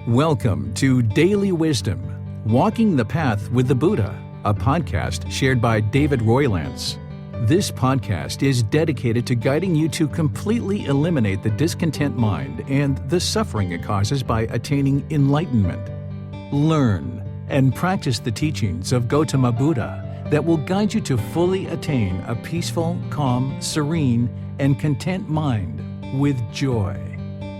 Welcome to Daily Wisdom, Walking the Path with the Buddha, a podcast shared by David Roylance. This podcast is dedicated to guiding you to completely eliminate the discontent mind and the suffering it causes by attaining enlightenment. Learn and practice the teachings of Gotama Buddha that will guide you to fully attain a peaceful, calm, serene, and content mind with joy.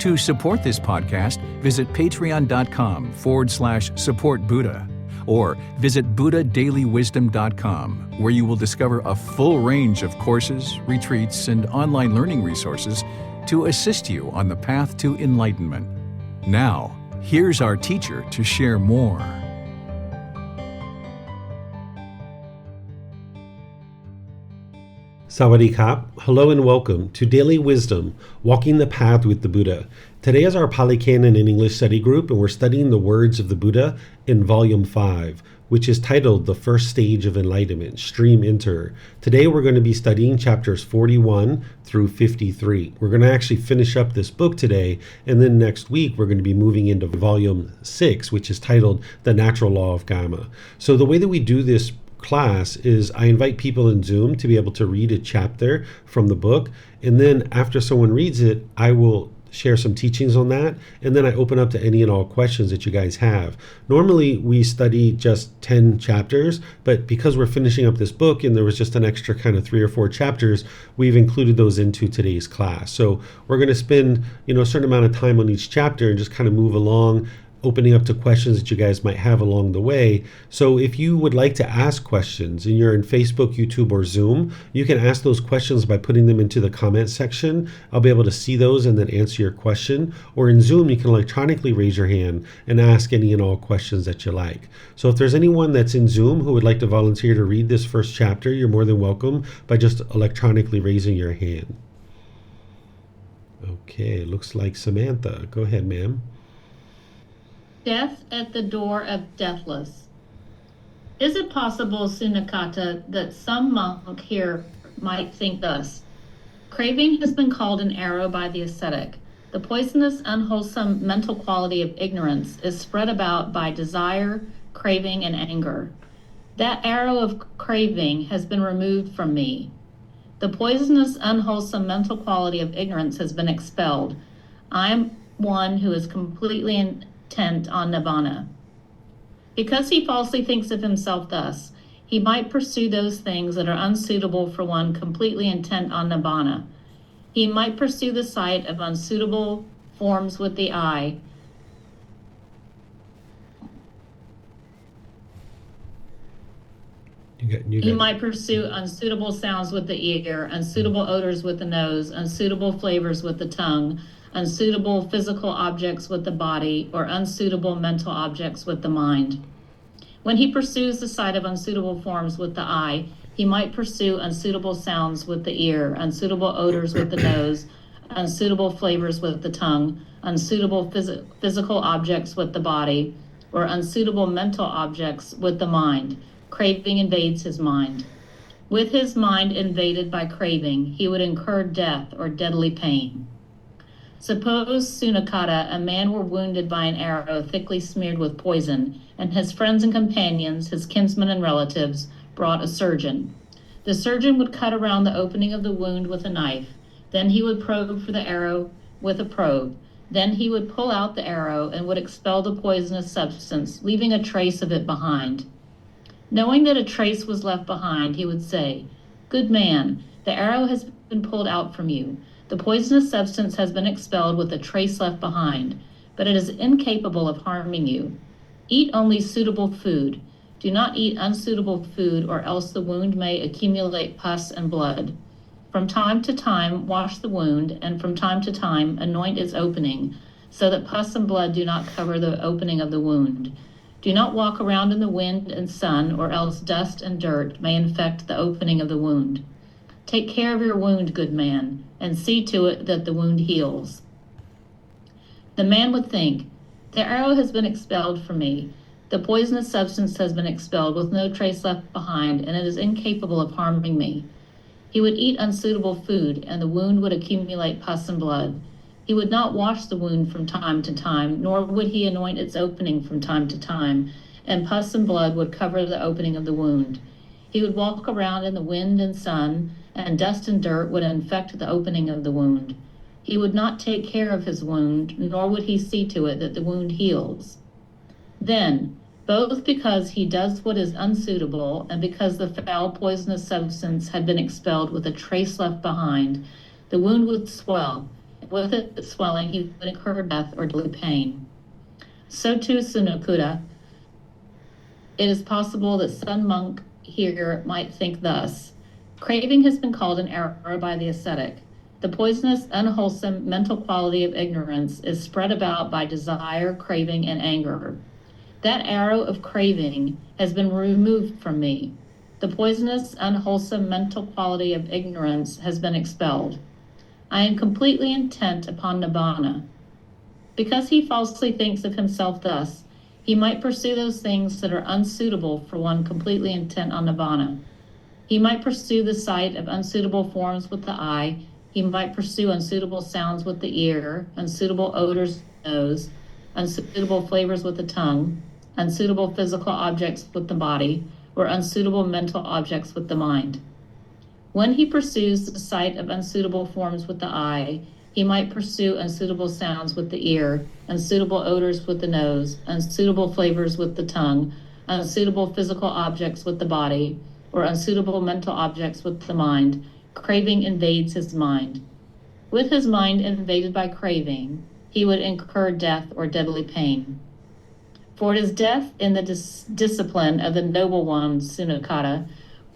To support this podcast, visit patreon.com/support Buddha or visit buddhadailywisdom.com, where you will discover a full range of courses, retreats, and online learning resources to assist you on the path to enlightenment. Now, here's our teacher to share more. Sawadee Kap. Hello and welcome to Daily Wisdom, Walking the Path with the Buddha. Today is our Pali Canon in English study group, and we're studying the words of the Buddha in Volume 5, which is titled The First Stage of Enlightenment, Stream Enter. Today we're going to be studying chapters 41 through 53. We're going to actually finish up this book today, and then next week we're going to be moving into Volume 6, which is titled The Natural Law of Dhamma. So the way that we do this class is I invite people in Zoom to be able to read a chapter from the book, and then after someone reads it, I will share some teachings on that, and then I open up to any and all questions that you guys have. Normally we study just 10 chapters, but because we're finishing up this book and there was just an extra kind of 3 or 4 chapters, we've included those into today's class. So we're going to spend a certain amount of time on each chapter and just kind of move along, opening up to questions that you guys might have along the way. So if you would like to ask questions and you're in Facebook, YouTube, or Zoom, you can ask those questions by putting them into the comment section. I'll be able to see those and then answer your question. Or in Zoom, you can electronically raise your hand and ask any and all questions that you like. So if there's anyone that's in Zoom who would like to volunteer to read this first chapter, you're more than welcome by just electronically raising your hand. Okay, looks like Samantha. Go ahead, ma'am. Death at the door of deathless. Is it possible, Sunakata, that some monk here might think thus? Craving has been called an arrow by the ascetic. The poisonous, unwholesome mental quality of ignorance is spread about by desire, craving, and anger. That arrow of craving has been removed from me. The poisonous, unwholesome mental quality of ignorance has been expelled. I am one who is completely intent on nibbana. Because he falsely thinks of himself thus, he might pursue those things that are unsuitable for one completely intent on nibbana. He might pursue the sight of unsuitable forms with the eye. He might pursue unsuitable sounds with the ear, unsuitable odors with the nose, unsuitable flavors with the tongue, unsuitable physical objects with the body, or unsuitable mental objects with the mind. When he pursues the sight of unsuitable forms with the eye, he might pursue unsuitable sounds with the ear, unsuitable odors with the nose, unsuitable flavors with the tongue, unsuitable physical objects with the body, or unsuitable mental objects with the mind. Craving invades his mind. With his mind invaded by craving, he would incur death or deadly pain. Suppose, Sunakata, a man were wounded by an arrow thickly smeared with poison, and his friends and companions, his kinsmen and relatives, brought a surgeon. The surgeon would cut around the opening of the wound with a knife. Then he would probe for the arrow with a probe. Then he would pull out the arrow and would expel the poisonous substance, leaving a trace of it behind. Knowing that a trace was left behind, he would say, "Good man, the arrow has been pulled out from you. The poisonous substance has been expelled with a trace left behind, but it is incapable of harming you. Eat only suitable food. Do not eat unsuitable food, or else the wound may accumulate pus and blood. From time to time, wash the wound, and from time to time, anoint its opening, so that pus and blood do not cover the opening of the wound. Do not walk around in the wind and sun, or else dust and dirt may infect the opening of the wound. Take care of your wound, good man, and see to it that the wound heals." The man would think, "The arrow has been expelled from me. The poisonous substance has been expelled with no trace left behind, and it is incapable of harming me." He would eat unsuitable food, and the wound would accumulate pus and blood. He would not wash the wound from time to time, nor would he anoint its opening from time to time, and pus and blood would cover the opening of the wound. He would walk around in the wind and sun, and dust and dirt would infect the opening of the wound. He would not take care of his wound, nor would he see to it that the wound heals. Then, both because he does what is unsuitable and because the foul poisonous substance had been expelled with a trace left behind, the wound would swell. With it swelling, he would incur death or deadly pain. So too, Sunakuda, it is possible that some monk here might think thus. Craving has been called an error by the ascetic. The poisonous, unwholesome mental quality of ignorance is spread about by desire, craving, and anger. That arrow of craving has been removed from me. The poisonous, unwholesome mental quality of ignorance has been expelled. I am completely intent upon nibbana. Because he falsely thinks of himself thus, he might pursue those things that are unsuitable for one completely intent on nibbana. He might pursue the sight of unsuitable forms with the eye. He might pursue unsuitable sounds with the ear, unsuitable odors with the nose, unsuitable flavors with the tongue, unsuitable physical objects with the body, or unsuitable mental objects with the mind. When he pursues the sight of unsuitable forms with the eye, he might pursue unsuitable sounds with the ear, unsuitable odors with the nose, unsuitable flavors with the tongue, unsuitable physical objects with the body, or unsuitable mental objects with the mind. Craving invades his mind. With his mind invaded by craving, he would incur death or deadly pain. For it is death in the discipline of the noble one, Sunakata,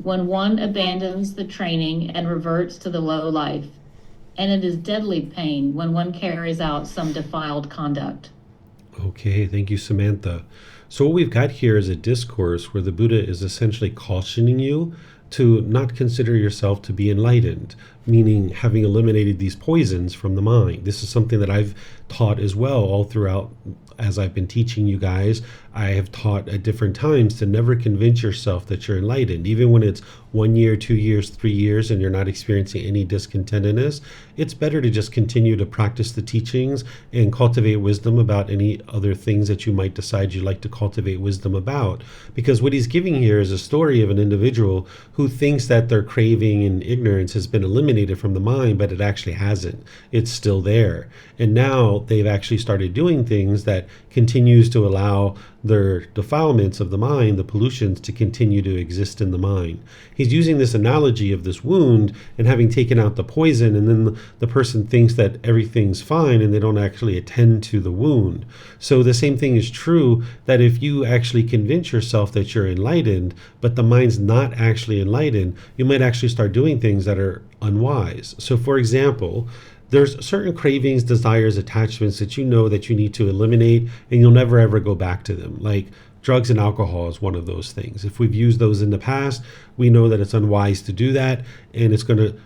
when one abandons the training and reverts to the low life. And it is deadly pain when one carries out some defiled conduct. Okay, thank you, Samantha. So what we've got here is a discourse where the Buddha is essentially cautioning you to not consider yourself to be enlightened, meaning having eliminated these poisons from the mind. This is something that I've taught as well all throughout as I've been teaching you guys. I have taught at different times to never convince yourself that you're enlightened. Even when it's 1 year, 2 years, 3 years, and you're not experiencing any discontentedness, it's better to just continue to practice the teachings and cultivate wisdom about any other things that you might decide you'd like to cultivate wisdom about. Because what he's giving here is a story of an individual who thinks that their craving and ignorance has been eliminated from the mind, but it actually hasn't. It's still there. And now they've actually started doing things that continues to allow their defilements of the mind, the pollutions, to continue to exist in the mind. He's using this analogy of this wound and having taken out the poison, and then the person thinks that everything's fine and they don't actually attend to the wound. So the same thing is true, that if you actually convince yourself that you're enlightened, but the mind's not actually enlightened, you might actually start doing things that are unwise. So for example, there's certain cravings, desires, attachments that you know that you need to eliminate, and you'll never ever go back to them. Like drugs and alcohol is one of those things. If we've used those in the past, we know that it's unwise to do that, and it's going to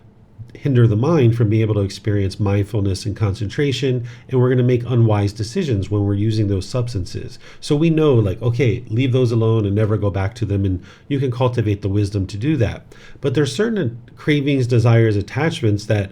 hinder the mind from being able to experience mindfulness and concentration, and we're going to make unwise decisions when we're using those substances. So we know, like, okay, leave those alone and never go back to them, and you can cultivate the wisdom to do that. But there's certain cravings, desires, attachments that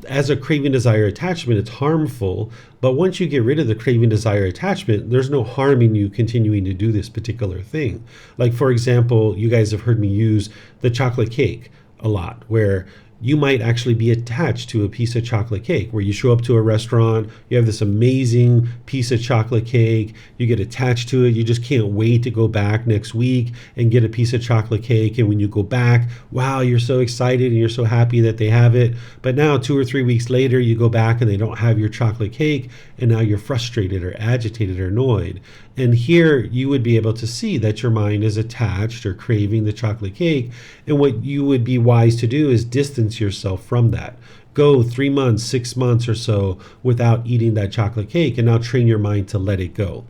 as a craving, desire, attachment, it's harmful. But once you get rid of the craving, desire, attachment, there's no harm in you continuing to do this particular thing. Like, for example, you guys have heard me use the chocolate cake a lot, where you might actually be attached to a piece of chocolate cake, where you show up to a restaurant, you have this amazing piece of chocolate cake, you get attached to it, you just can't wait to go back next week and get a piece of chocolate cake. And when you go back, wow, you're so excited and you're so happy that they have it. But now 2 or 3 weeks later, you go back and they don't have your chocolate cake, and now you're frustrated or agitated or annoyed. And here you would be able to see that your mind is attached or craving the chocolate cake. And what you would be wise to do is distance yourself from that. Go 3 months, 6 months or so without eating that chocolate cake, and now train your mind to let it go.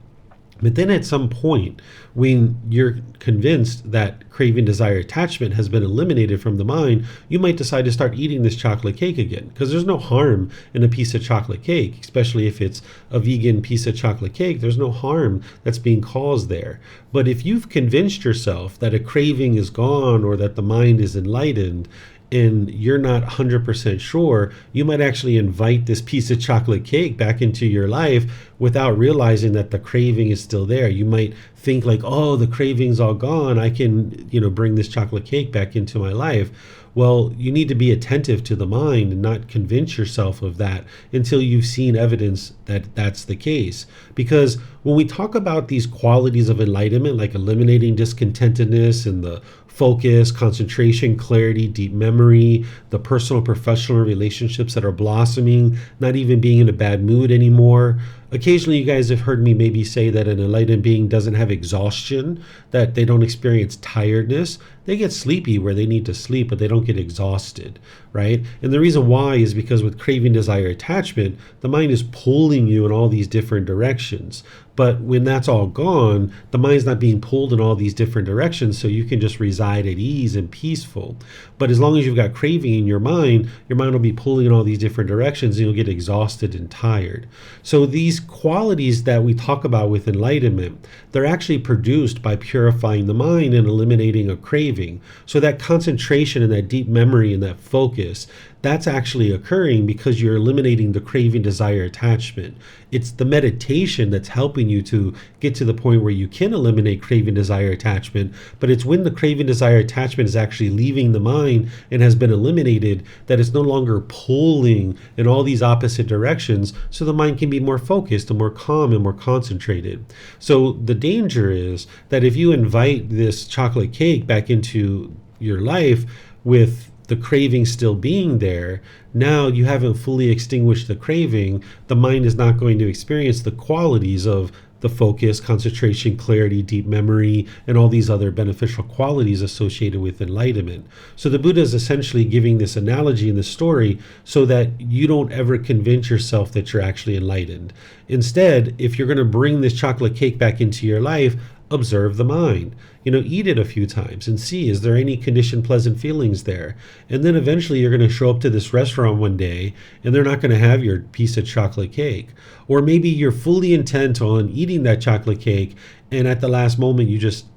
But then at some point, when you're convinced that craving, desire, attachment has been eliminated from the mind, you might decide to start eating this chocolate cake again, because there's no harm in a piece of chocolate cake, especially if it's a vegan piece of chocolate cake. There's no harm that's being caused there. But if you've convinced yourself that a craving is gone or that the mind is enlightened, and you're not 100% sure, you might actually invite this piece of chocolate cake back into your life without realizing that the craving is still there. You might think like, oh, the craving's all gone. I can, bring this chocolate cake back into my life. Well, you need to be attentive to the mind and not convince yourself of that until you've seen evidence that that's the case. Because when we talk about these qualities of enlightenment, like eliminating discontentedness and the focus, concentration, clarity, deep memory, the personal professional relationships that are blossoming, not even being in a bad mood anymore. Occasionally you guys have heard me maybe say that an enlightened being doesn't have exhaustion, that they don't experience tiredness. They get sleepy where they need to sleep, but they don't get exhausted, right? And the reason why is because with craving, desire, attachment, the mind is pulling you in all these different directions. But when that's all gone, the mind's not being pulled in all these different directions, so you can just reside at ease and peaceful. But as long as you've got craving in your mind will be pulling in all these different directions and you'll get exhausted and tired. So these qualities that we talk about with enlightenment, they're actually produced by purifying the mind and eliminating a craving. So that concentration and that deep memory and that focus, that's actually occurring because you're eliminating the craving, desire, attachment. It's the meditation that's helping you to get to the point where you can eliminate craving, desire, attachment. But it's when the craving, desire, attachment is actually leaving the mind and has been eliminated that it's no longer pulling in all these opposite directions, so the mind can be more focused and more calm and more concentrated. So the danger is that if you invite this chocolate cake back into your life with the craving still being there, now you haven't fully extinguished the craving. The mind is not going to experience the qualities of the focus, concentration, clarity, deep memory, and all these other beneficial qualities associated with enlightenment. So the Buddha is essentially giving this analogy in the story so that you don't ever convince yourself that you're actually enlightened. Instead, if you're going to bring this chocolate cake back into your life, observe the mind. Eat it a few times and see, is there any conditioned pleasant feelings there? And then eventually you're going to show up to this restaurant one day and they're not going to have your piece of chocolate cake. Or maybe you're fully intent on eating that chocolate cake and at the last moment you just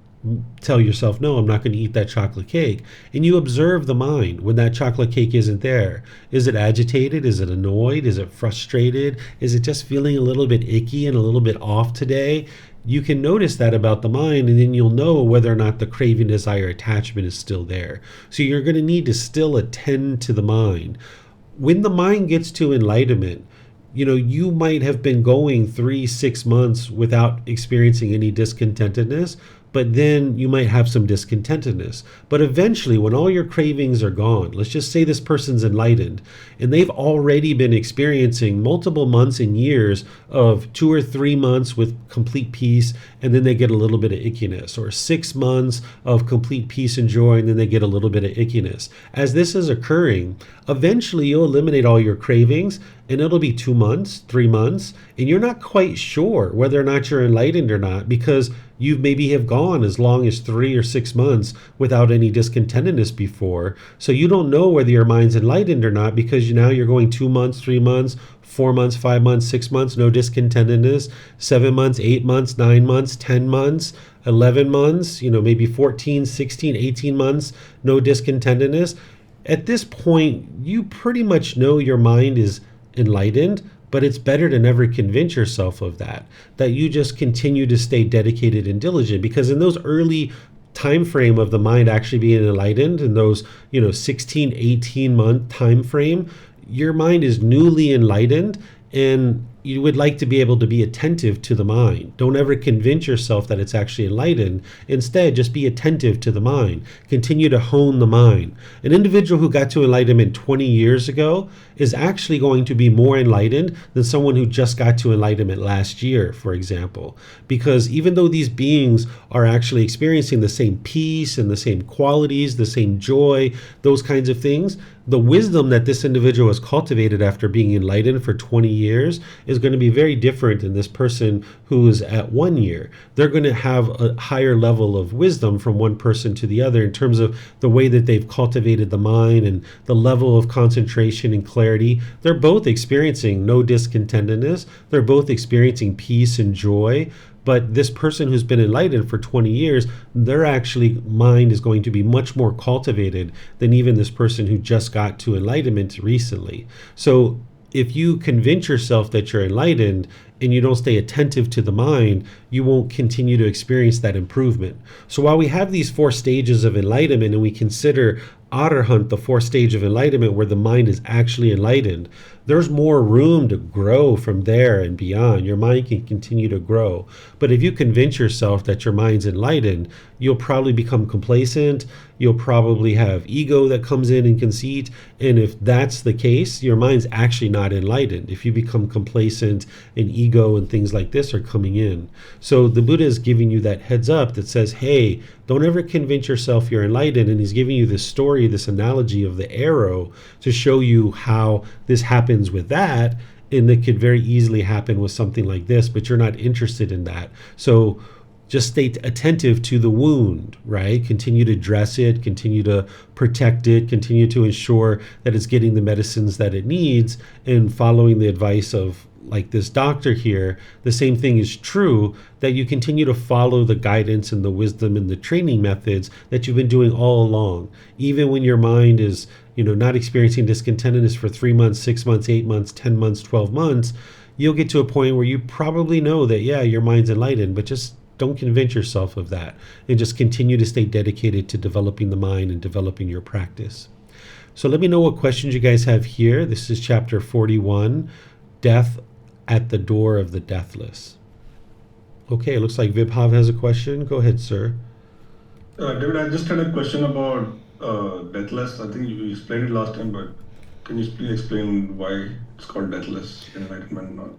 tell yourself, no, I'm not going to eat that chocolate cake. And you observe the mind when that chocolate cake isn't there. Is it agitated? Is it annoyed? Is it frustrated? Is it just feeling a little bit icky and a little bit off today? You can notice that about the mind, and then you'll know whether or not the craving, desire, attachment is still there. So you're going to need to still attend to the mind. When the mind gets to enlightenment, you might have been going 3-6 months without experiencing any discontentedness, but then you might have some discontentedness. But eventually, when all your cravings are gone, let's just say this person's enlightened, and they've already been experiencing multiple months and years of 2 or 3 months with complete peace, and then they get a little bit of ickiness, or 6 months of complete peace and joy, and then they get a little bit of ickiness. As this is occurring, eventually you'll eliminate all your cravings, and it'll be 2 months, 3 months, and you're not quite sure whether or not you're enlightened or not, because you maybe have gone as long as 3 or 6 months without any discontentedness before. So you don't know whether your mind's enlightened or not, because now you're going 2 months, 3 months, 4 months, 5 months, 6 months, no discontentedness, 7 months, 8 months, 9 months, 10 months, 11 months, maybe 14, 16, 18 months, no discontentedness. At this point, you pretty much know your mind is enlightened, but it's better to never convince yourself of that you just continue to stay dedicated and diligent, because in those early time frame of the mind actually being enlightened, in those 16, 18 month time frame, your mind is newly enlightened, and you would like to be able to be attentive to the mind. Don't ever convince yourself that it's actually enlightened. Instead, just be attentive to the mind. Continue to hone the mind. An individual who got to enlightenment 20 years ago is actually going to be more enlightened than someone who just got to enlightenment last year, for example. Because even though these beings are actually experiencing the same peace and the same qualities, the same joy, those kinds of things, the wisdom that this individual has cultivated after being enlightened for 20 years is going to be very different than this person who is at 1 year. They're going to have a higher level of wisdom from one person to the other in terms of the way that they've cultivated the mind and the level of concentration and clarity. They're both experiencing no discontentedness. They're both experiencing peace and joy. But this person who's been enlightened for 20 years, their actually mind is going to be much more cultivated than even this person who just got to enlightenment recently. So if you convince yourself that you're enlightened and you don't stay attentive to the mind, you won't continue to experience that improvement. So while we have these 4 stages of enlightenment and we consider Arahant the 4th stage of enlightenment where the mind is actually enlightened, there's more room to grow from there and beyond. Your mind can continue to grow. But if you convince yourself that your mind's enlightened, you'll probably become complacent. You'll probably have ego that comes in and conceit. And if that's the case, your mind's actually not enlightened. If you become complacent and ego and things like this are coming in. So the Buddha is giving you that heads up that says, hey, don't ever convince yourself you're enlightened. And he's giving you this story, this analogy of the arrow to show you how this happens with that. And it could very easily happen with something like this, but you're not interested in that. So just stay attentive to the wound, right? Continue to dress it, continue to protect it, continue to ensure that it's getting the medicines that it needs, and following the advice of like this doctor here. The same thing is true, that you continue to follow the guidance and the wisdom and the training methods that you've been doing all along. Even when your mind is, not experiencing discontentedness for 3 months, 6 months, 8 months, 10 months, 12 months, you'll get to a point where you probably know that, yeah, your mind's enlightened, but just don't convince yourself of that, and just continue to stay dedicated to developing the mind and developing your practice. So let me know what questions you guys have here. This is chapter 41, Death at the Door of the Deathless. Okay, it looks like Vibhav has a question. Go ahead, sir. David, I just had a question about deathless. I think you explained it last time, but can you please explain why it's called deathless enlightenment?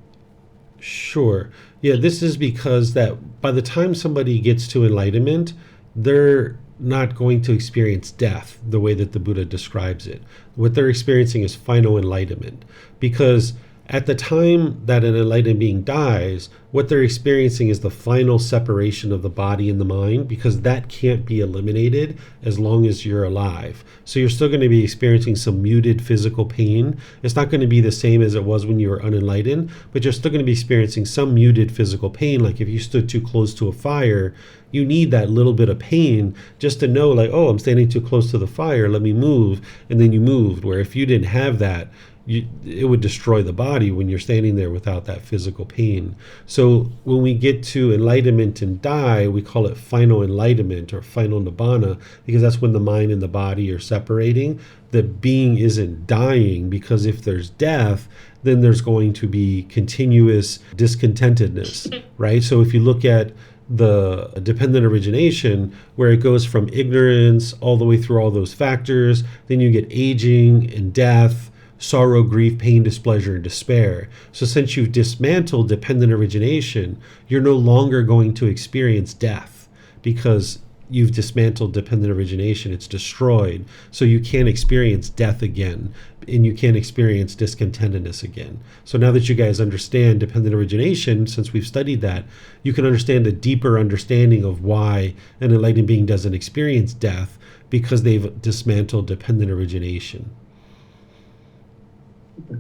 Sure. Yeah, this is because that by the time somebody gets to enlightenment, they're not going to experience death the way that the Buddha describes it. What they're experiencing is final enlightenment, because at the time that an enlightened being dies, what they're experiencing is the final separation of the body and the mind, because that can't be eliminated as long as you're alive. So you're still going to be experiencing some muted physical pain. It's not going to be the same as it was when you were unenlightened, but you're still going to be experiencing some muted physical pain. Like if you stood too close to a fire, you need that little bit of pain just to know, like, oh, I'm standing too close to the fire, let me move. And then you moved. Where if you didn't have that, it would destroy the body when you're standing there without that physical pain. So when we get to enlightenment and die, we call it final enlightenment or final nibbana, because that's when the mind and the body are separating. The being isn't dying, because if there's death, then there's going to be continuous discontentedness, right? So if you look at the dependent origination, where it goes from ignorance all the way through all those factors, then you get aging and death, sorrow, grief, pain, displeasure, and despair. So since you've dismantled dependent origination, you're no longer going to experience death, because you've dismantled dependent origination. It's destroyed. So you can't experience death again, and you can't experience discontentedness again. So now that you guys understand dependent origination, since we've studied that, you can understand a deeper understanding of why an enlightened being doesn't experience death, because they've dismantled dependent origination.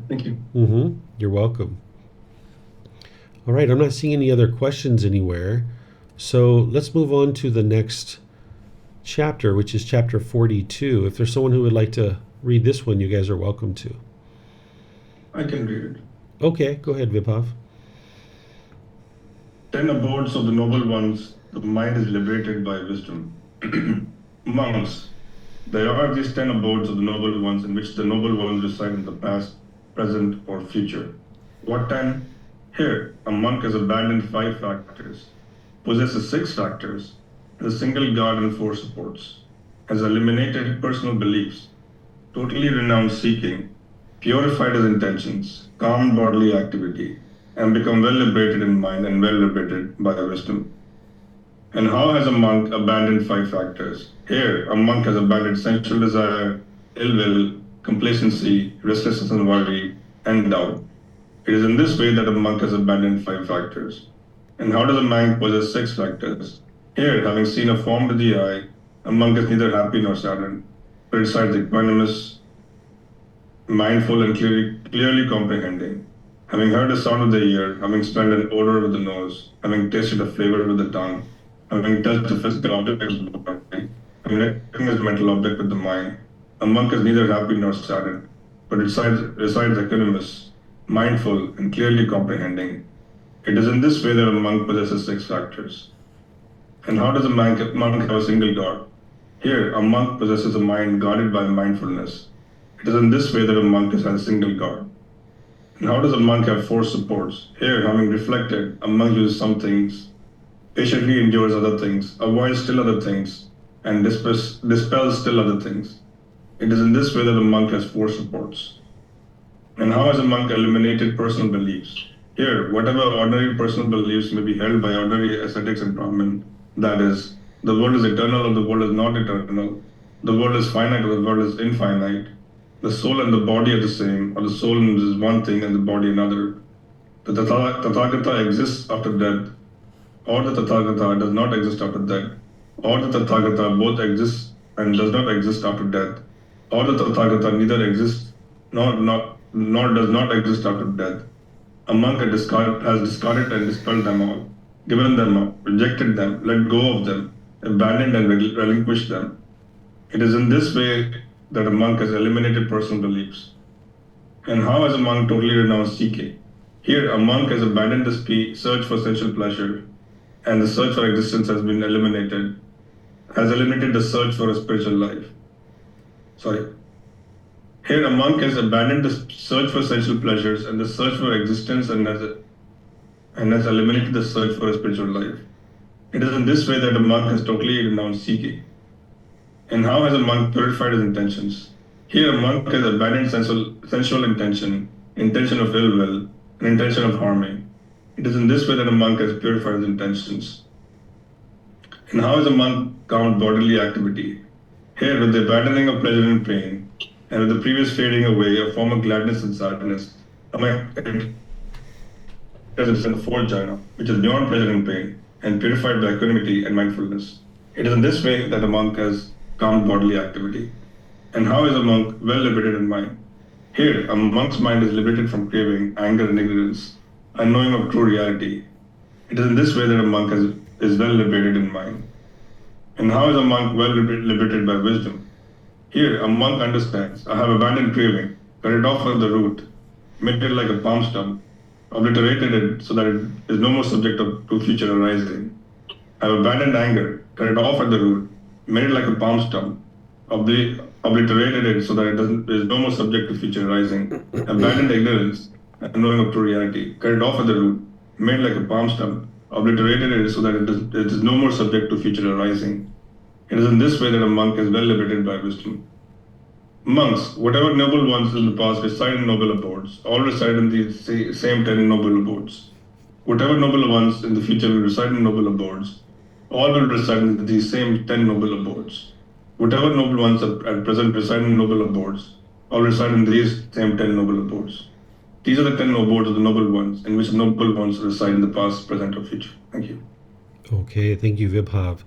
Thank you. You're welcome. All right, I'm not seeing any other questions anywhere. So let's move on to the next chapter, which is chapter 42. If there's someone who would like to read this one, you guys are welcome to. I can read it. Okay, go ahead, Vibhav. 10 abodes of the noble ones, the mind is liberated by wisdom. Monks, there are these 10 abodes of the noble ones in which the noble ones reside in the past, present, or future. What 10? Here, a monk has abandoned 5 factors, possesses 6 factors, has a single guard and 4 supports, has eliminated personal beliefs, totally renounced seeking, purified his intentions, calmed bodily activity, and become well liberated in mind and well liberated by wisdom. And how has a monk abandoned 5 factors? Here, a monk has abandoned sensual desire, ill will, complacency, restlessness and worry, and doubt. It is in this way that a monk has abandoned 5 factors. And how does a monk possess 6 factors? Here, having seen a form with the eye, a monk is neither happy nor saddened, but resides equanimous, mindful, and clearly comprehending. having heard the sound with the ear, having smelled an odor with the nose, having tasted a flavor with the tongue, having touched a physical object with the body, having recognized a mental object with the mind, a monk is neither happy nor saddened, but resides equanimous, mindful, and clearly comprehending. It is in this way that a monk possesses 6 factors. And how does a monk have a single God? Here, a monk possesses a mind guarded by mindfulness. It is in this way that a monk has a single God. And how does a monk have 4 supports? Here, having reflected, a monk uses some things, patiently endures other things, avoids still other things, and dispels still other things. It is in this way that a monk has 4 supports. And how has a monk eliminated personal beliefs? Here, whatever ordinary personal beliefs may be held by ordinary ascetics and Brahmin, that is, the world is eternal or the world is not eternal, the world is finite or the world is infinite, the soul and the body are the same, or the soul is one thing and the body another, the Tathagata exists after death, or the Tathagata does not exist after death, or the Tathagata both exists and does not exist after death, or the Tathagata neither exists nor does not exist after death. A monk has discarded and dispelled them all, given them up, rejected them, let go of them, abandoned and relinquished them. It is in this way that a monk has eliminated personal beliefs. And how has a monk totally renounced seeking? Here, a monk has abandoned the search for sensual pleasure, and the search for existence has eliminated the search for a spiritual life. Here, a monk has abandoned the search for sensual pleasures and the search for existence and has eliminated the search for a spiritual life. It is in this way that a monk has totally renounced seeking. And how has a monk purified his intentions? Here, a monk has abandoned sensual intention, intention of ill will, and intention of harming. It is in this way that a monk has purified his intentions. And how has a monk calmed bodily activity? Here, with the abandoning of pleasure and pain, and with the previous fading away of former gladness and sadness, a monk presence in the fourth jhana, which is beyond pleasure and pain, and purified by equanimity and mindfulness. It is in this way that a monk has calmed bodily activity. And how is a monk well liberated in mind? Here, a monk's mind is liberated from craving, anger, and ignorance, unknowing of true reality. It is in this way that a monk is well liberated in mind. And how is a monk well liberated by wisdom? Here, a monk understands, I have abandoned craving, cut it off at the root, made it like a palm stump, obliterated it so that it is no more subject to future arising. I have abandoned anger, cut it off at the root, made it like a palm stump, obliterated it so that it is no more subject to future arising. Abandoned ignorance and knowing of true reality, cut it off at the root, made like a palm stump, obliterated it so that it is no more subject to future arising. It is in this way that a monk is well liberated by wisdom. Monks, whatever noble ones in the past reside in noble abodes, all reside in the same 10 noble abodes. Whatever noble ones in the future will reside in noble abodes, all will reside in these same 10 noble abodes. Whatever noble ones at present reside in noble abodes, all reside in these same 10 noble abodes. These are the 10 abodes of the noble ones, in which the noble ones reside in the past, present, or future. Thank you. Okay, thank you, Vibhav.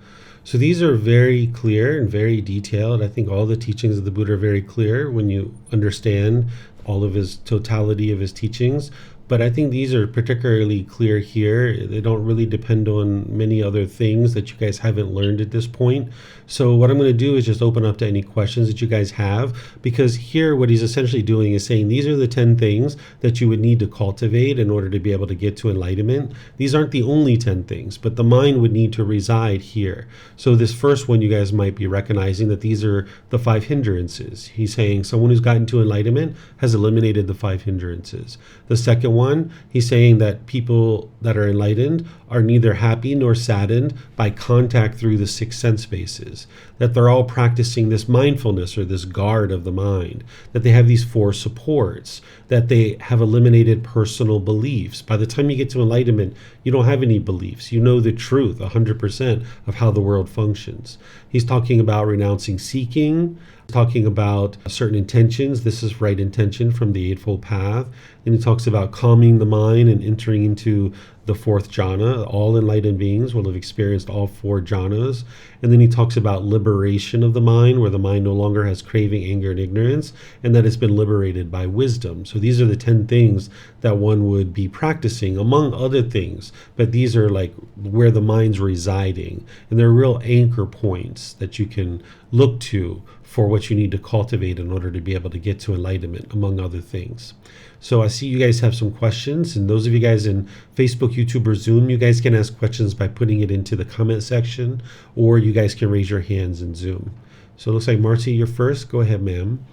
So these are very clear and very detailed. I think all the teachings of the Buddha are very clear when you understand all of his totality of his teachings. But I think these are particularly clear here. They don't really depend on many other things that you guys haven't learned at this point. So what I'm going to do is just open up to any questions that you guys have, because here what he's essentially doing is saying these are the 10 things that you would need to cultivate in order to be able to get to enlightenment. These aren't the only 10 things, but the mind would need to reside here. So this first one, you guys might be recognizing that these are the 5 hindrances. He's saying someone who's gotten to enlightenment has eliminated the 5 hindrances. The second one, he's saying that people that are enlightened are neither happy nor saddened by contact through the 6 sense bases, that they're all practicing this mindfulness or this guard of the mind, that they have these 4 supports, that they have eliminated personal beliefs. By the time you get to enlightenment, you don't have any beliefs. You know the truth 100% of how the world functions. He's talking about renouncing seeking, talking about certain intentions. This is right intention from the Eightfold Path. And he talks about calming the mind and entering into the fourth jhana. All enlightened beings will have experienced all four jhanas. And then he talks about liberation of the mind, where the mind no longer has craving, anger, and ignorance, and that it's been liberated by wisdom. So these are the 10 things that one would be practicing, among other things. But these are like where the mind's residing. And they're real anchor points that you can look to for what you need to cultivate in order to be able to get to enlightenment, among other things. So I see you guys have some questions, and those of you guys in Facebook, YouTube, or Zoom, you guys can ask questions by putting it into the comment section, or you guys can raise your hands in Zoom. So it looks like Marcy, you're first. Go ahead, ma'am.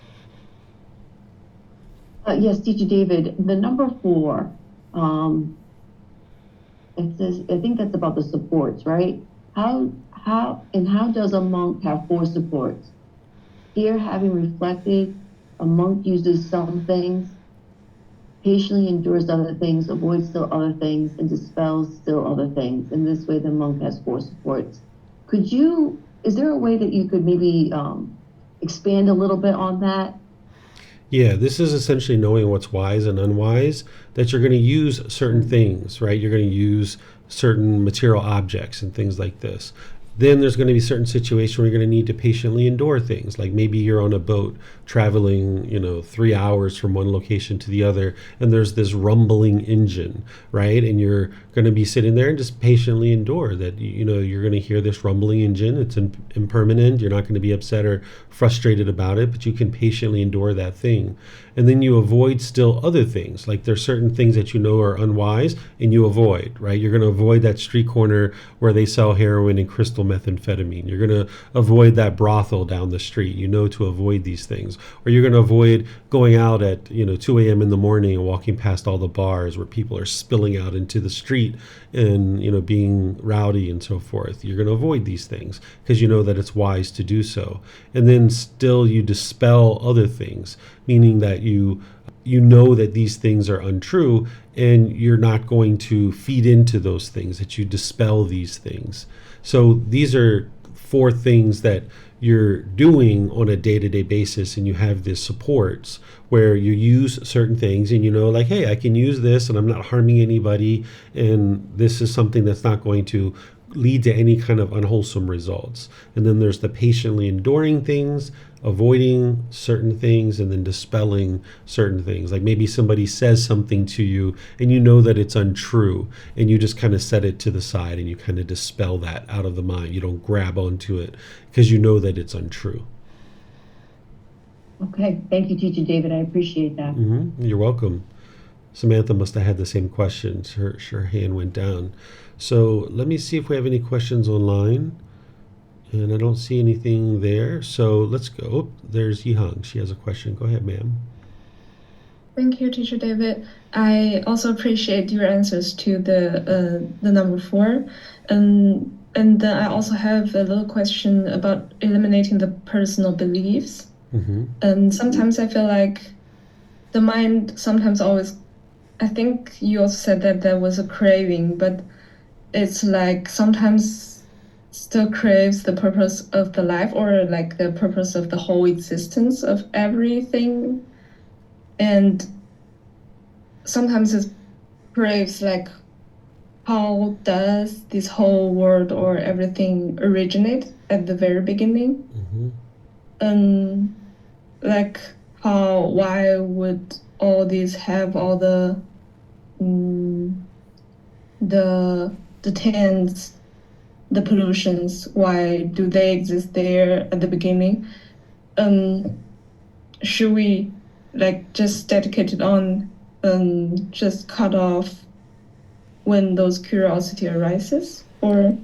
Yes, Teacher David, the number 4, it says, I think that's about the supports, right? How does a monk have 4 supports? Here, having reflected, a monk uses some things, patiently endures other things, avoids still other things, and dispels still other things. In this way, the monk has 4 supports. Is there a way that you could maybe expand a little bit on that? Yeah, this is essentially knowing what's wise and unwise, that you're going to use certain things, right? You're going to use certain material objects and things like this. Then there's going to be certain situations where you're going to need to patiently endure things. Like maybe you're on a boat traveling, 3 hours from one location to the other, and there's this rumbling engine, right? And you're going to be sitting there and just patiently endure that, you're going to hear this rumbling engine. It's impermanent. You're not going to be upset or frustrated about it, but you can patiently endure that thing. And then you avoid still other things. Like there's certain things that you know are unwise and you avoid, right? You're going to avoid that street corner where they sell heroin and crystal methamphetamine. You're going to avoid that brothel down the street, to avoid these things. Or you're going to avoid going out at 2 a.m. in the morning and walking past all the bars where people are spilling out into the street and being rowdy and so forth. You're going to avoid these things because you know that it's wise to do so. And then still you dispel other things, meaning that you know that these things are untrue and you're not going to feed into those things, that you dispel these things. So these are 4 things that you're doing on a day-to-day basis, and you have these supports where you use certain things and like, hey, I can use this and I'm not harming anybody, and this is something that's not going to lead to any kind of unwholesome results. And then there's the patiently enduring things, avoiding certain things, and then dispelling certain things. Like maybe somebody says something to you and you know that it's untrue, and you just kind of set it to the side and you kind of dispel that out of the mind. You don't grab onto it because you know that it's untrue. Okay, thank you, Teacher David. I appreciate that. You're welcome. Samantha must have had the same questions. Her hand went down. So let me see if we have any questions online. And I don't see anything there. So let's go. Oh, there's Yihang. She has a question. Go ahead, ma'am. Thank you, Teacher David. I also appreciate your answers to the number 4. And then I also have a little question about eliminating the personal beliefs. And sometimes I feel like the mind sometimes always, I think you also said that there was a craving, but it's like sometimes still craves the purpose of the life, or like the purpose of the whole existence of everything. And sometimes it craves like, how does this whole world or everything originate at the very beginning? Like why would all these have all the tents, the pollutions? Why do they exist there at the beginning? Should we like just dedicate it on just cut off when those curiosity arises? Or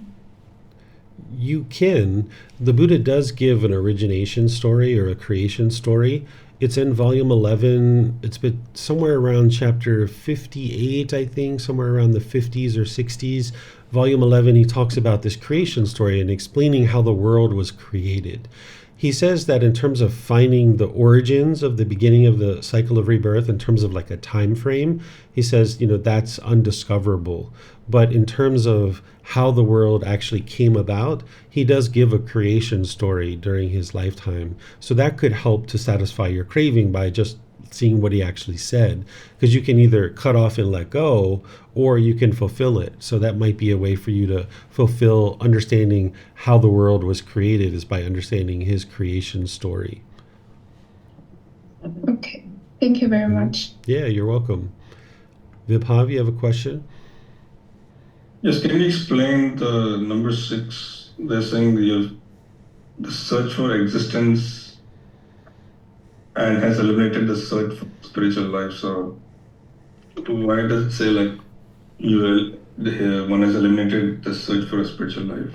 you can. The Buddha does give an origination story or a creation story. It's in volume 11. It's been somewhere around chapter 58, I think, somewhere around the 50s or 60s. Volume 11, he talks about this creation story and explaining how the world was created. He says that in terms of finding the origins of the beginning of the cycle of rebirth, in terms of like a time frame, he says, that's undiscoverable. But in terms of how the world actually came about, he does give a creation story during his lifetime. So that could help to satisfy your craving by just seeing what he actually said, because you can either cut off and let go, or you can fulfill it. So that might be a way for you to fulfill understanding how the world was created, is by understanding his creation story. Okay. Thank you very much. Yeah, you're welcome. Vibhav, you have a question? Yes, can you explain the number 6? They're saying the search for existence and has eliminated the search for spiritual life. So why does it say like one has eliminated the search for a spiritual life?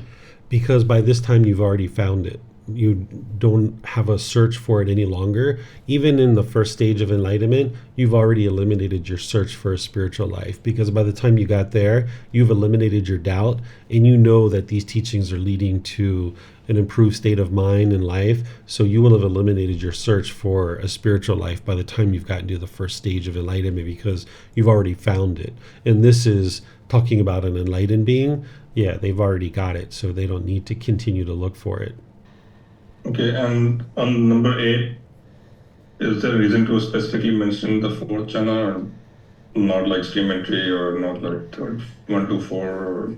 Because by this time you've already found it. You don't have a search for it any longer. Even in the first stage of enlightenment, you've already eliminated your search for a spiritual life, because by the time you got there, you've eliminated your doubt, and you know that these teachings are leading to an improved state of mind and life. So you will have eliminated your search for a spiritual life by the time you've gotten to the first stage of enlightenment, because you've already found it. And this is talking about an enlightened being. Yeah, they've already got it, so they don't need to continue to look for it. Okay, and on number 8, is there a reason to specifically mention the 4th jhana, or not like stream entry, or not like 1 to 4? Or...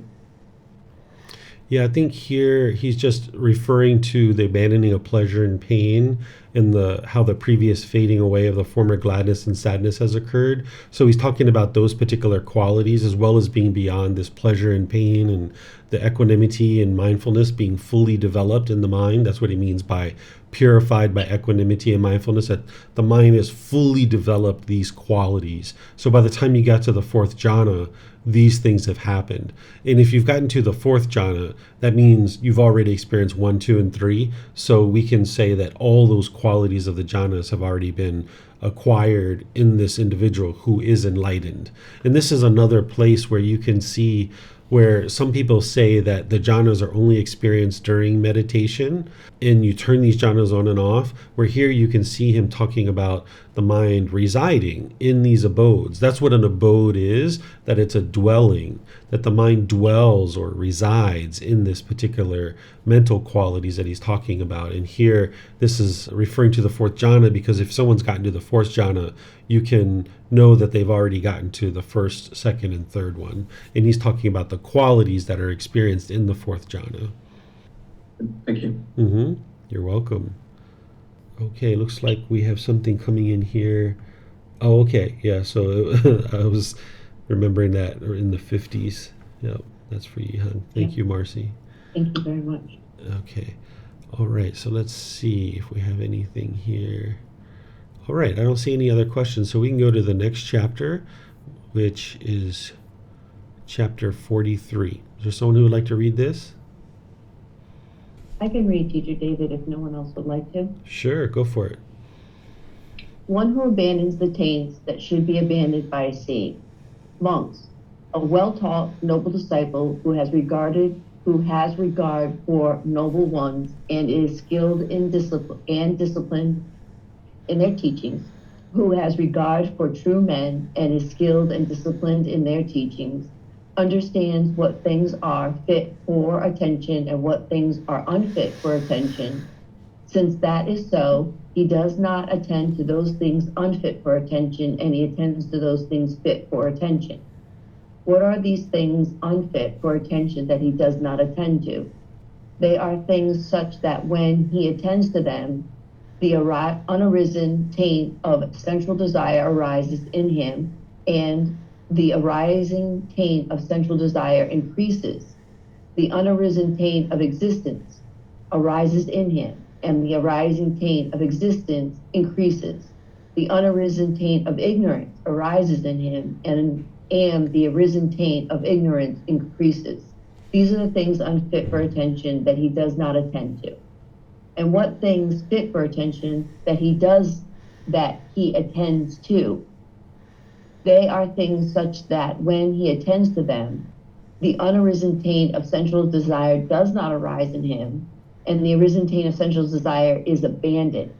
Yeah, I think here he's just referring to the abandoning of pleasure and pain, and how the previous fading away of the former gladness and sadness has occurred. So he's talking about those particular qualities, as well as being beyond this pleasure and pain, and the equanimity and mindfulness being fully developed in the mind. That's what he means by purified by equanimity and mindfulness, that the mind has fully developed these qualities. So by the time you got to the 4th jhana, these things have happened. And if you've gotten to the 4th jhana, that means you've already experienced 1, 2, and 3. So we can say that all those qualities of the jhanas have already been acquired in this individual who is enlightened. And this is another place where you can see where some people say that the jhanas are only experienced during meditation, and you turn these jhanas on and off, where here you can see him talking about the mind residing in these abodes. That's what an abode is, that it's a dwelling, that the mind dwells or resides in this particular mental qualities that he's talking about. And here, this is referring to the 4th jhana, because if someone's gotten to the 4th jhana, you can know that they've already gotten to the 1st, 2nd, and 3rd one. And he's talking about the qualities that are experienced in the 4th jhana. Thank you. You're welcome. Okay, looks like we have something coming in here. Oh, okay. Yeah, so I was remembering that in the 50s. Yep, that's for Yihan. Thank you, Marcy. Thank you very much. Okay. All right, so let's see if we have anything here. All right, I don't see any other questions, so we can go to the next chapter, which is chapter 43. Is there someone who would like to read this? I can read, Teacher David, if no one else would like to. Sure, go for it. One who abandons the taints that should be abandoned by a seeing. Monks, a well-taught, noble disciple who has regard for noble ones and is skilled in disciplined in their teachings, who has regard for true men and is skilled and disciplined in their teachings, understands what things are fit for attention and what things are unfit for attention. Since that is so, he does not attend to those things unfit for attention, and he attends to those things fit for attention. What are these things unfit for attention that he does not attend to? They are things such that when he attends to them, the unarisen taint of sensual desire arises in him, and the arising taint of sensual desire increases. The unarisen taint of existence arises in him, and the arising taint of existence increases. The unarisen taint of ignorance arises in him, and the arisen taint of ignorance increases. These are the things unfit for attention that he does not attend to. And what things fit for attention that he attends to? They are things such that when he attends to them, the unarisen taint of sensual desire does not arise in him, and the arisen taint of sensual desire is abandoned.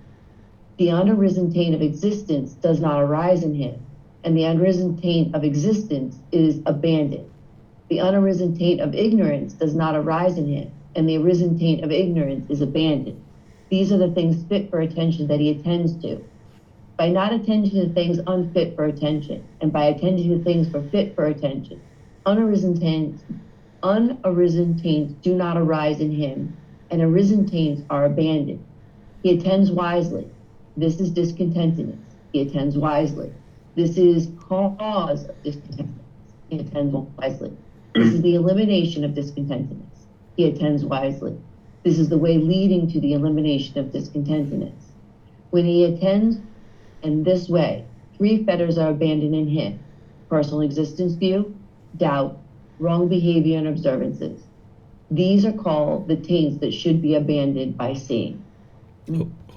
The unarisen taint of existence does not arise in him, and the unarisen taint of existence is abandoned. The unarisen taint of ignorance does not arise in him, and the arisen taint of ignorance is abandoned. These are the things fit for attention that he attends to. by not attending to things unfit for attention, and by attending to things for fit for attention. Unarisen taints do not arise in him, and arisen taints are abandoned. He attends wisely. This is discontentedness. He attends wisely. This is cause of discontentedness. He attends wisely. This is the elimination of discontentedness. He attends wisely. This is the way leading to the elimination of discontentedness. When he attends in this way, 3 fetters are abandoned in him: personal existence view, doubt, wrong behavior, and observances. These are called the taints that should be abandoned by seeing.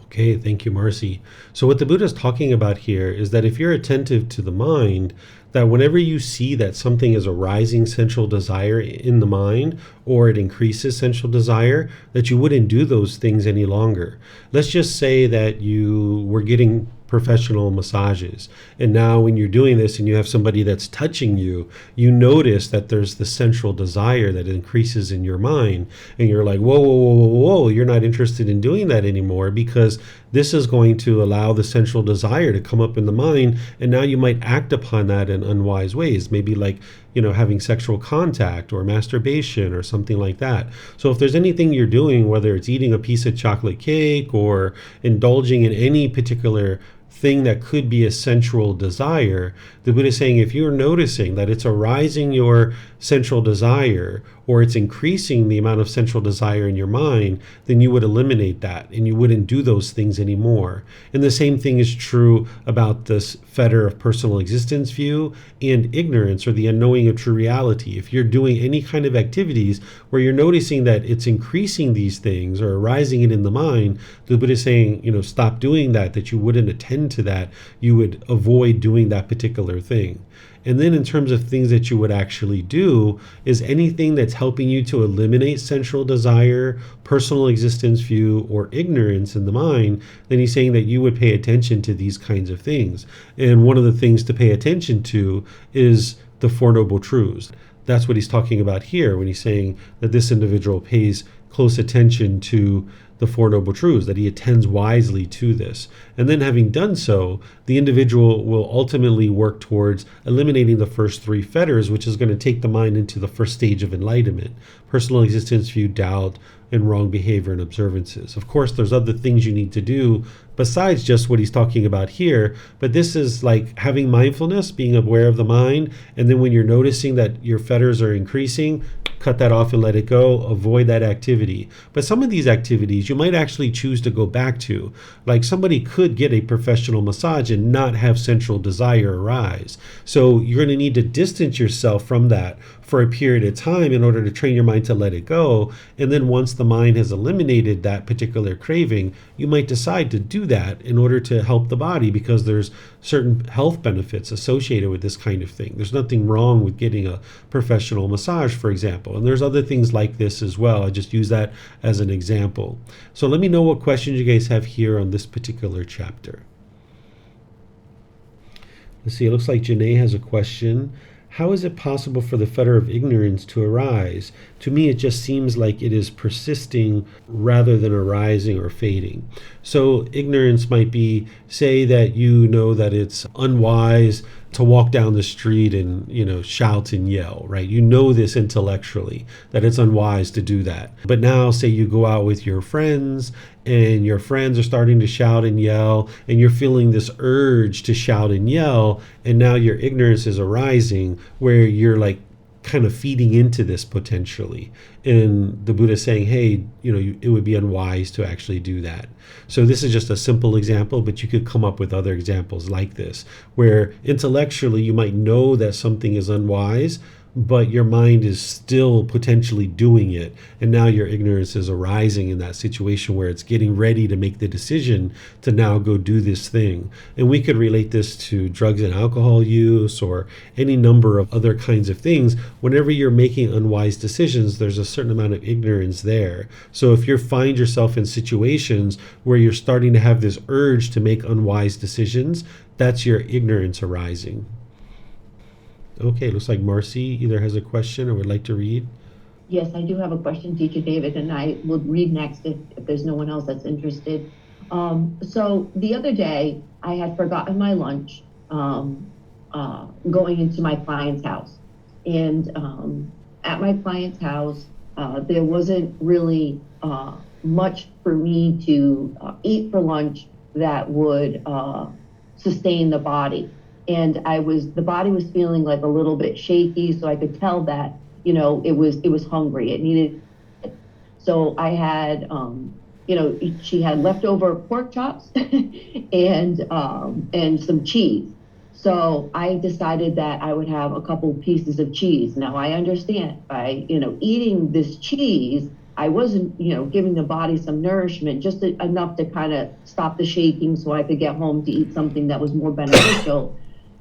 Okay, thank you, Marcy. So what the Buddha is talking about here is that if you're attentive to the mind, that whenever you see that something is a rising sensual desire in the mind, or it increases sensual desire, that you wouldn't do those things any longer. Let's just say that you were getting professional massages, and now when you're doing this and you have somebody that's touching you, you notice that there's the sensual desire that increases in your mind, and you're like, whoa, whoa, whoa, whoa, whoa, you're not interested in doing that anymore, because this is going to allow the sensual desire to come up in the mind, and now you might act upon that in unwise ways, maybe like having sexual contact or masturbation or something like that. So if there's anything you're doing, whether it's eating a piece of chocolate cake or indulging in any particular thing that could be a sensual desire, the Buddha is saying if you're noticing that it's arising your sensual desire, or it's increasing the amount of sensual desire in your mind, then you would eliminate that and you wouldn't do those things anymore. And the same thing is true about this fetter of personal existence view and ignorance, or the unknowing of true reality. If you're doing any kind of activities where you're noticing that it's increasing these things or arising it in the mind, the Buddha is saying, stop doing that you wouldn't attend to that, you would avoid doing that particular thing. And then in terms of things that you would actually do, is anything that's helping you to eliminate sensual desire, personal existence view, or ignorance in the mind, then he's saying that you would pay attention to these kinds of things. And one of the things to pay attention to is the Four Noble Truths. That's what he's talking about here when he's saying that this individual pays close attention to the Four Noble Truths, that he attends wisely to this. And then having done so, the individual will ultimately work towards eliminating the first 3 fetters, which is going to take the mind into the first stage of enlightenment: personal existence view, doubt, and wrong behavior and observances. Of course, there's other things you need to do besides just what he's talking about here, but this is like having mindfulness, being aware of the mind, and then when you're noticing that your fetters are increasing, cut that off and let it go, avoid that activity. But some of these activities you might actually choose to go back to. Like somebody could get a professional massage and not have sensual desire arise. So you're going to need to distance yourself from that for a period of time in order to train your mind to let it go. And then once the mind has eliminated that particular craving, you might decide to do that in order to help the body, because there's certain health benefits associated with this kind of thing. There's nothing wrong with getting a professional massage, for example. And there's other things like this as well. I just use that as an example. So let me know what questions you guys have here on this particular chapter. Let's see, it looks like Janae has a question. How is it possible for the fetter of ignorance to arise? To me, it just seems like it is persisting rather than arising or fading. So ignorance might be, say that you know that it's unwise to walk down the street and, shout and yell, right? You know this intellectually, that it's unwise to do that. But now say you go out with your friends and your friends are starting to shout and yell, and you're feeling this urge to shout and yell, and now your ignorance is arising where you're like kind of feeding into this potentially. And the Buddha is saying, hey, it would be unwise to actually do that. So this is just a simple example, but you could come up with other examples like this, where intellectually you might know that something is unwise, but your mind is still potentially doing it. And now your ignorance is arising in that situation where it's getting ready to make the decision to now go do this thing. And we could relate this to drugs and alcohol use or any number of other kinds of things. Whenever you're making unwise decisions, there's a certain amount of ignorance there. So if you find yourself in situations where you're starting to have this urge to make unwise decisions, that's your ignorance arising. Okay, looks like Marcy either has a question or would like to read. Yes, I do have a question, Teacher David, and I will read next if there's no one else that's interested. So the other day, I had forgotten my lunch going into my client's house. And at my client's house, there wasn't really much for me to eat for lunch that would sustain the body. And the body was feeling like a little bit shaky, so I could tell that, it was hungry. It needed. So I had, she had leftover pork chops and some cheese. So I decided that I would have a couple pieces of cheese. Now I understand by, eating this cheese, I wasn't, giving the body some nourishment, just enough to kind of stop the shaking so I could get home to eat something that was more beneficial.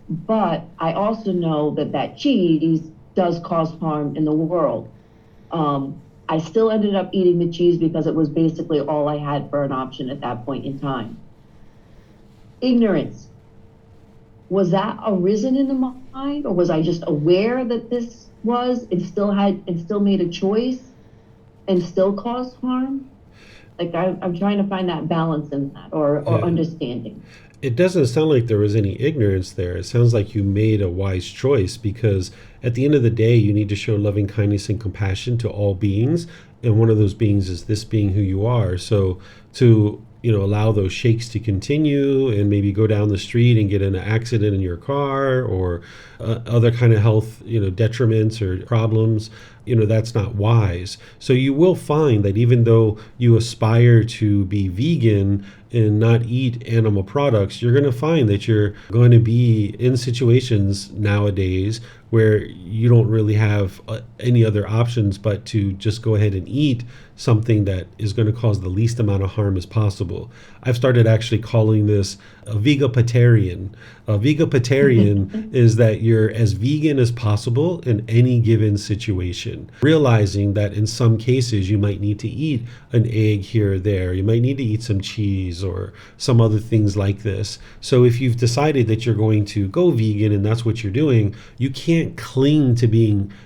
But I also know that cheese does cause harm in the world. I still ended up eating the cheese because it was basically all I had for an option at that point in time. Ignorance. Was that arisen in the mind, or was I just aware that this was and still made a choice and still caused harm? Like I'm trying to find that balance in that or understanding. It doesn't sound like there was any ignorance there. It sounds like you made a wise choice, because at the end of the day, you need to show loving kindness and compassion to all beings. And one of those beings is this being who you are. So to allow those shakes to continue and maybe go down the street and get in an accident in your car or other kind of health detriments or problems, that's not wise. So you will find that even though you aspire to be vegan and not eat animal products, you're going to find that you're going to be in situations nowadays where you don't really have any other options but to just go ahead and eat something that is going to cause the least amount of harm as possible. I've started actually calling this a vegetarian. A vegetarian is that you're as vegan as possible in any given situation, realizing that in some cases you might need to eat an egg here or there. You might need to eat some cheese or some other things like this. So if you've decided that you're going to go vegan and that's what you're doing, you can't cling to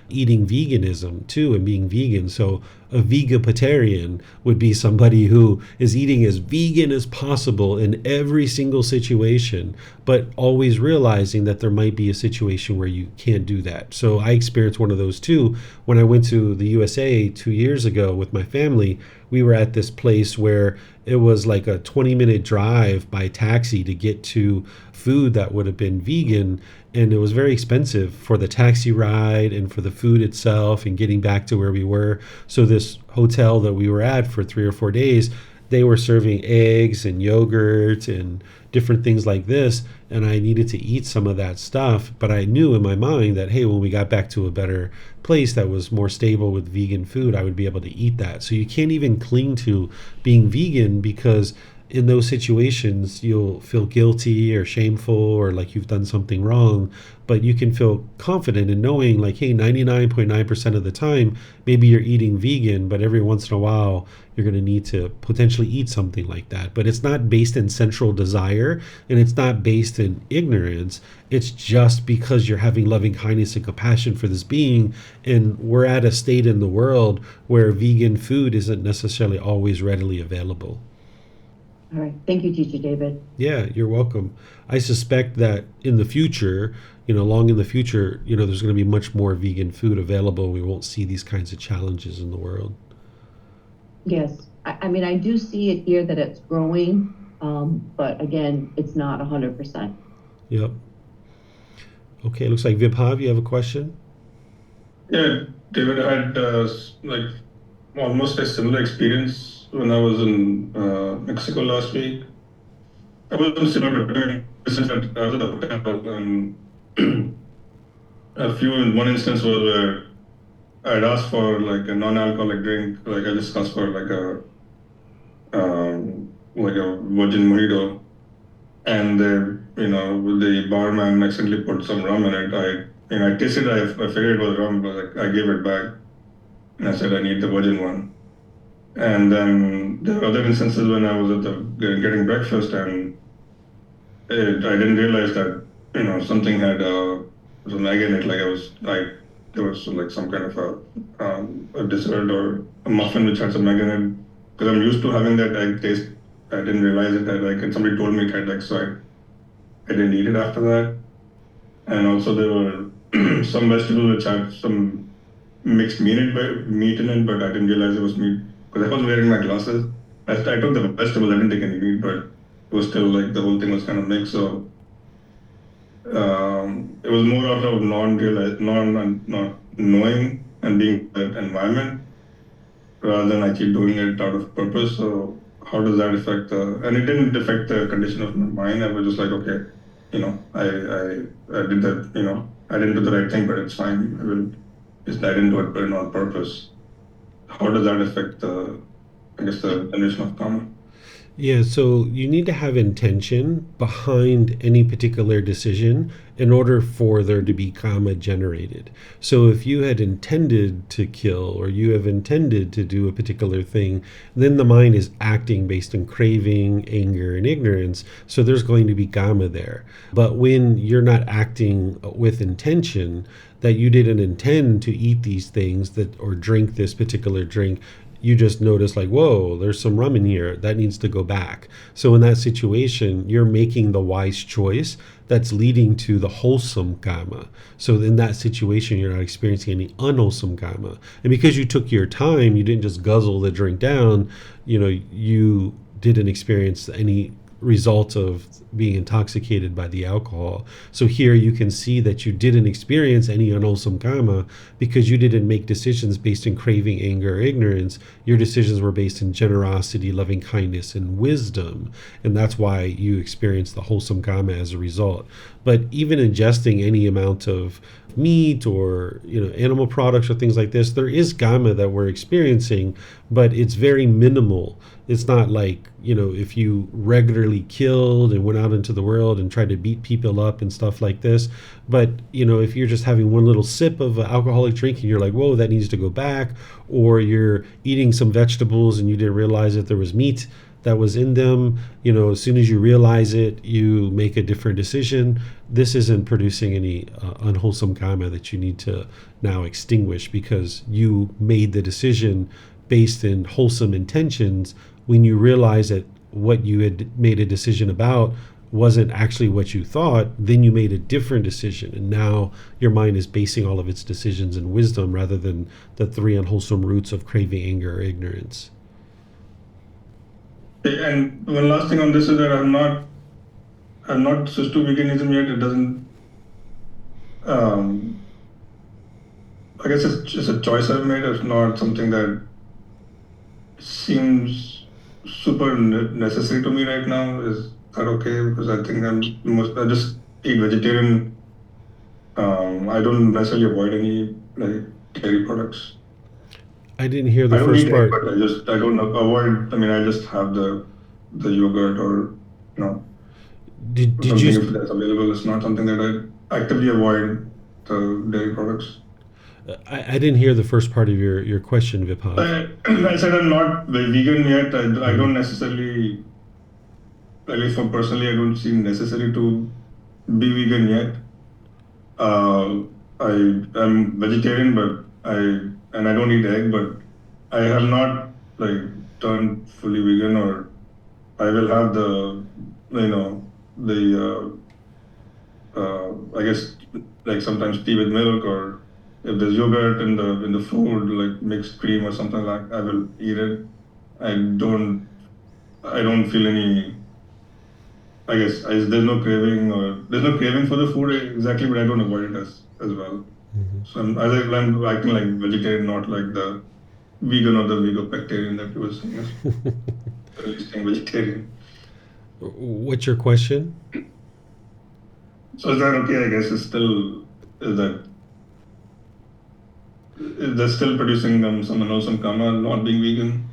eating veganism too and being vegan. So a vegetarian would be somebody who is eating as vegan as possible in every single situation, but always realizing that there might be a situation where you can't do that. So I experienced one of those too. When I went to the USA 2 years ago with my family, we were at this place where it was like a 20-minute drive by taxi to get to food that would have been vegan. And it was very expensive for the taxi ride and for the food itself and getting back to where we were. So this hotel that we were at for 3 or 4 days, they were serving eggs and yogurt and different things like this. And I needed to eat some of that stuff. But I knew in my mind that, hey, when we got back to a better place that was more stable with vegan food, I would be able to eat that. So you can't even cling to being vegan, because in those situations you'll feel guilty or shameful or like you've done something wrong. But you can feel confident in knowing like, hey, 99.9% of the time maybe you're eating vegan, but every once in a while you're going to need to potentially eat something like that. But it's not based in central desire, and it's not based in ignorance. It's just because you're having loving kindness and compassion for this being, and we're at a state in the world where vegan food isn't necessarily always readily available. All right. Thank you, Teacher David. Yeah, you're welcome. I suspect that in the future, long in the future, there's going to be much more vegan food available. We won't see these kinds of challenges in the world. Yes. I mean, I do see it here that it's growing, but again, it's not 100%. Yep. Okay, looks like Vibhav, you have a question? Yeah, David, I had almost a similar experience when I was in Mexico last week. I was similar to I was at a hotel, and one instance was where I'd asked for like a non-alcoholic drink, like I just asked for like a virgin mojito, and the barman accidentally put some rum in it. I tasted it, I figured it was rum, but I gave it back, and I said I need the virgin one. And then there were other instances when I was getting breakfast, and I didn't realize that something had some egg in it. There was like some kind of a dessert or a muffin which had some egg in it, because I'm used to having that egg taste I didn't realize it. And somebody told me it had so I didn't eat it after that. And also there were some vegetables which had some mixed meat in it, but I didn't realize it was meat because I was wearing my glasses. I took the vegetables, I didn't take any meat, but it was still the whole thing was kind of mixed. So it was more out of not knowing and being in that environment rather than actually doing it out of purpose. So how does that affect and it didn't affect the condition of my mind. I was just okay, I did that, I didn't do the right thing, but it's fine. I didn't do it but on purpose. How does that affect the condition of karma? Yeah, so you need to have intention behind any particular decision in order for there to be karma generated. So if you had intended to kill or you have intended to do a particular thing, then the mind is acting based on craving, anger, and ignorance. So there's going to be karma there. But when you're not acting with intention, that you didn't intend to eat these things or drink this particular drink, you just notice whoa, there's some rum in here that needs to go back. So in that situation, you're making the wise choice that's leading to the wholesome karma. So in that situation, you're not experiencing any unwholesome karma. And because you took your time, you didn't just guzzle the drink down, you didn't experience any result of being intoxicated by the alcohol. So here you can see that you didn't experience any unwholesome karma because you didn't make decisions based in craving, anger, or ignorance. Your decisions were based in generosity, loving kindness, and wisdom. And that's why you experience the wholesome karma as a result. But even ingesting any amount of meat or animal products or things like this, there is karma that we're experiencing, but it's very minimal. It's not if you regularly killed and went out into the world and tried to beat people up and stuff like this. But if you're just having one little sip of an alcoholic drink and you're whoa, that needs to go back, or you're eating some vegetables and you didn't realize that there was meat that was in them, as soon as you realize it, you make a different decision. This isn't producing any unwholesome karma that you need to now extinguish because you made the decision based in wholesome intentions. When you realize that what you had made a decision about wasn't actually what you thought, then you made a different decision. And now your mind is basing all of its decisions in wisdom rather than the three unwholesome roots of craving, anger, or ignorance. And one last thing on this is that I'm not switched to veganism yet. It doesn't. I guess it's just a choice I've made. It's not something that seems super necessary to me right now. Is that okay? Because I think I just eat vegetarian. I don't necessarily avoid any dairy products. I didn't hear the first part. But I don't avoid. I mean, I just have the yogurt or Did something you? if that's available. It's not something that I actively avoid the dairy products. I didn't hear the first part of your question, Vipal. I said I'm not vegan yet. I don't necessarily, at least for personally, I don't seem necessary to be vegan yet. I'm vegetarian, but I don't eat egg, but I have not turned fully vegan, or I will have I guess sometimes tea with milk, or if there's yogurt in the food, mixed cream or something I will eat it. I don't feel any. I guess there's no craving for the food exactly, but I don't avoid it as well. Mm-hmm. So I'm acting like vegetarian, not like the vegan or the vegopectarian that you were saying. At least I'm vegetarian. What's your question? So is that okay? I guess is that still producing some unwholesome karma, not being vegan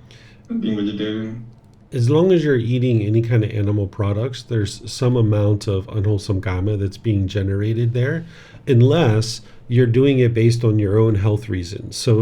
and being vegetarian? As long as you're eating any kind of animal products, there's some amount of unwholesome karma that's being generated there, unless you're doing it based on your own health reasons. So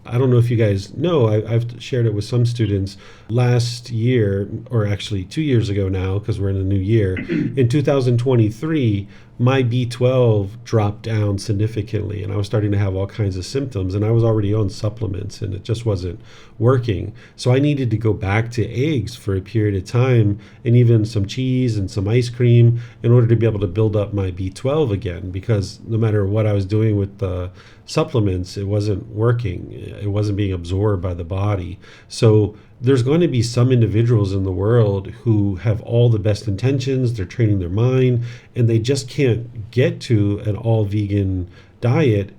I don't know if you guys know, I've shared it with some students last year, or actually 2 years ago now, because we're in a new year. In 2023, my B12 dropped down significantly, and I was starting to have all kinds of symptoms, and I was already on supplements, and it just wasn't working. So I needed to go back to eggs for a period of time, and even some cheese and some ice cream in order to be able to build up my B12 again, because no matter what I was doing with the supplements, it wasn't working. It wasn't being absorbed by the body. So there's going to be some individuals in the world who have all the best intentions, they're training their mind, and they just can't get to an all vegan diet,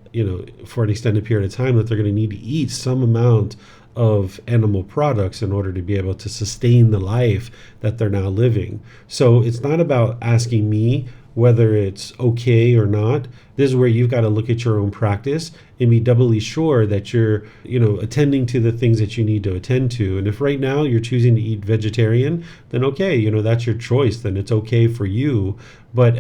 for an extended period of time, that they're going to need to eat some amount of animal products in order to be able to sustain the life that they're now living. So it's not about asking me whether it's okay or not. This is where you've got to look at your own practice and be doubly sure that you're, attending to the things that you need to attend to. And if right now you're choosing to eat vegetarian, then okay, that's your choice. Then it's okay for you. But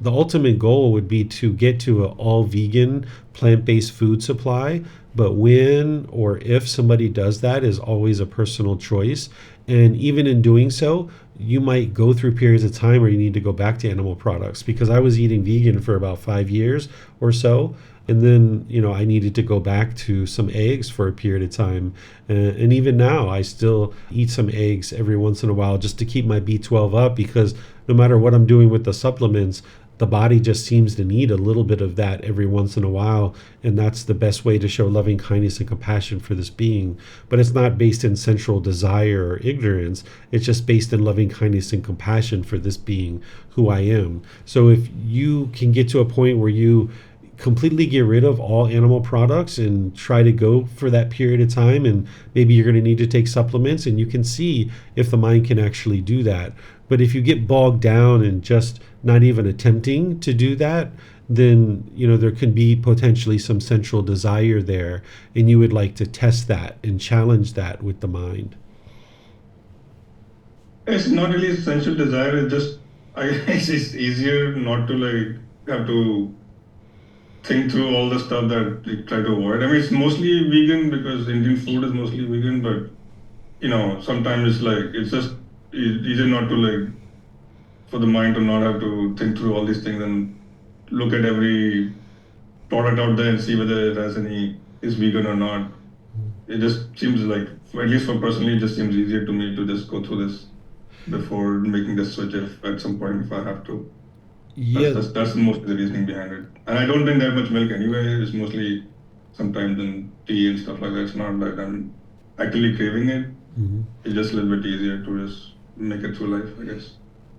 the ultimate goal would be to get to an all vegan, plant-based food supply. But when or if somebody does that is always a personal choice. And even in doing so, you might go through periods of time where you need to go back to animal products, because I was eating vegan for about 5 years or so. And then, I needed to go back to some eggs for a period of time. And even now, I still eat some eggs every once in a while just to keep my B12 up, because no matter what I'm doing with the supplements, the body just seems to need a little bit of that every once in a while. And that's the best way to show loving kindness and compassion for this being. But it's not based in sensual desire or ignorance. It's just based in loving kindness and compassion for this being who I am. So if you can get to a point where you completely get rid of all animal products and try to go for that period of time, and maybe you're going to need to take supplements, and you can see if the mind can actually do that. But if you get bogged down and just not even attempting to do that, then there can be potentially some sensual desire there, and you would like to test that and challenge that with the mind. It's not really sensual desire. It's easier not to have to think through all the stuff that we try to avoid. I mean, it's mostly vegan because Indian food is mostly vegan, but sometimes it's just easier not to for the mind to not have to think through all these things and look at every product out there and see whether it is vegan or not. It just seems at least for personally, it just seems easier to me to just go through this before making the switch at some point if I have to. Yeah, that's mostly the reasoning behind it. And I don't drink that much milk anyway. It's mostly sometimes in tea and stuff like that. It's not that I'm actually craving it. Mm-hmm. It's just a little bit easier to just make it through life, I guess.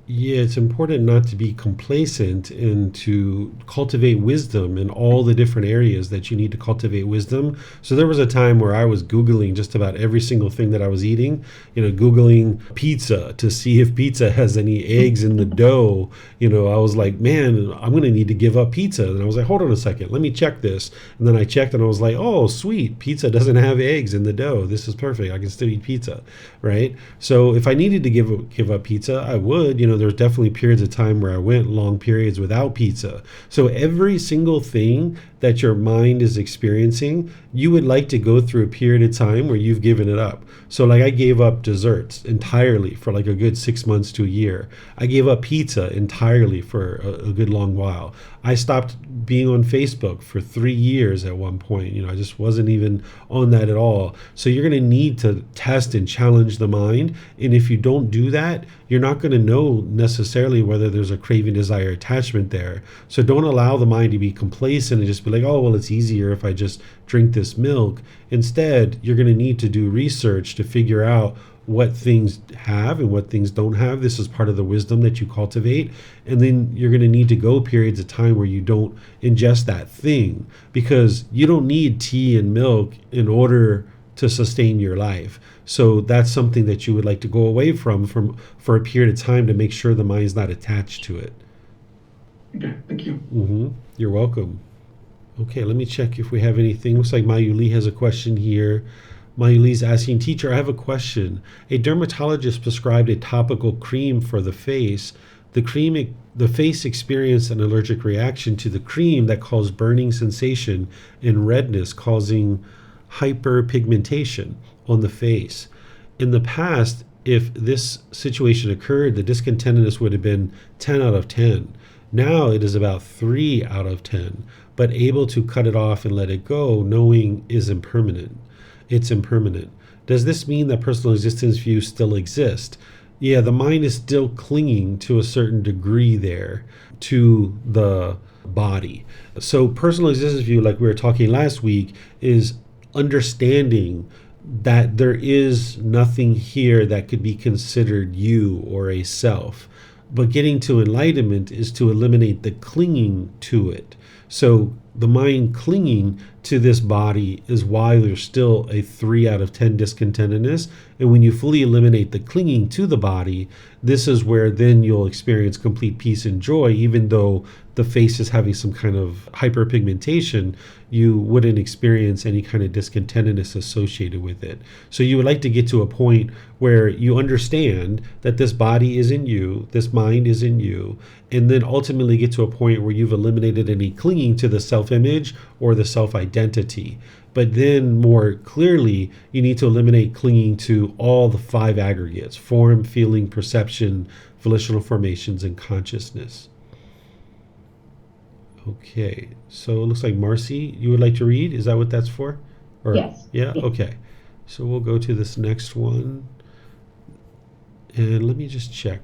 Yeah, it's important not to be complacent and to cultivate wisdom in all the different areas that you need to cultivate wisdom. So there was a time where I was Googling just about every single thing that I was eating, Googling pizza to see if pizza has any eggs in the dough. I was like, man, I'm going to need to give up pizza. And I was like, hold on a second, let me check this. And then I checked and I was like, oh, sweet, pizza doesn't have eggs in the dough. This is perfect. I can still eat pizza, right? So if I needed to give up pizza, I would. There's definitely periods of time where I went long periods without pizza. So every single thing that your mind is experiencing, you would like to go through a period of time where you've given it up. So I gave up desserts entirely for a good 6 months to a year. I gave up pizza entirely for a good long while. I stopped being on Facebook for 3 years at one point. I just wasn't even on that at all. So you're going to need to test and challenge the mind. And if you don't do that, you're not going to know necessarily whether there's a craving, desire, attachment there. So don't allow the mind to be complacent and just be like, oh, well, it's easier if I just drink this milk. Instead, you're going to need to do research to figure out what things have and what things don't have. This is part of the wisdom that you cultivate. And then you're going to need to go periods of time where you don't ingest that thing, because you don't need tea and milk in order to sustain your life. So that's something that you would like to go away from for a period of time to make sure the mind's not attached to it. Okay, thank you. Mm-hmm. You're welcome. Okay, let me check if we have anything. Looks like Mayuli has a question here. Mayuli's asking, teacher, I have a question. A dermatologist prescribed a topical cream for the face. The face experienced an allergic reaction to the cream that caused burning sensation and redness, causing hyperpigmentation on the face. In the past, if this situation occurred, the discontentedness would have been 10 out of 10. Now it is about 3 out of 10, but able to cut it off and let it go, knowing is impermanent. It's impermanent. Does this mean that personal existence views still exist? Yeah, the mind is still clinging to a certain degree there to the body. So personal existence view, like we were talking last week, is understanding that there is nothing here that could be considered you or a self. But getting to enlightenment is to eliminate the clinging to it. So the mind clinging to this body is why there's still a 3 out of 10 discontentedness. And when you fully eliminate the clinging to the body, this is where then you'll experience complete peace and joy. Even though the face is having some kind of hyperpigmentation, you wouldn't experience any kind of discontentedness associated with it. So you would like to get to a point where you understand that this body is in you, this mind is in you, and then ultimately get to a point where you've eliminated any clinging to the self-image or the self-identity. But then more clearly, you need to eliminate clinging to all the 5 aggregates: form, feeling, perception, volitional formations, and consciousness. Okay, so it looks like Marcy, you would like to read? Is that what that's for? Or, Yes. Yeah? Yes. Okay. So we'll go to this next one. And let me just check.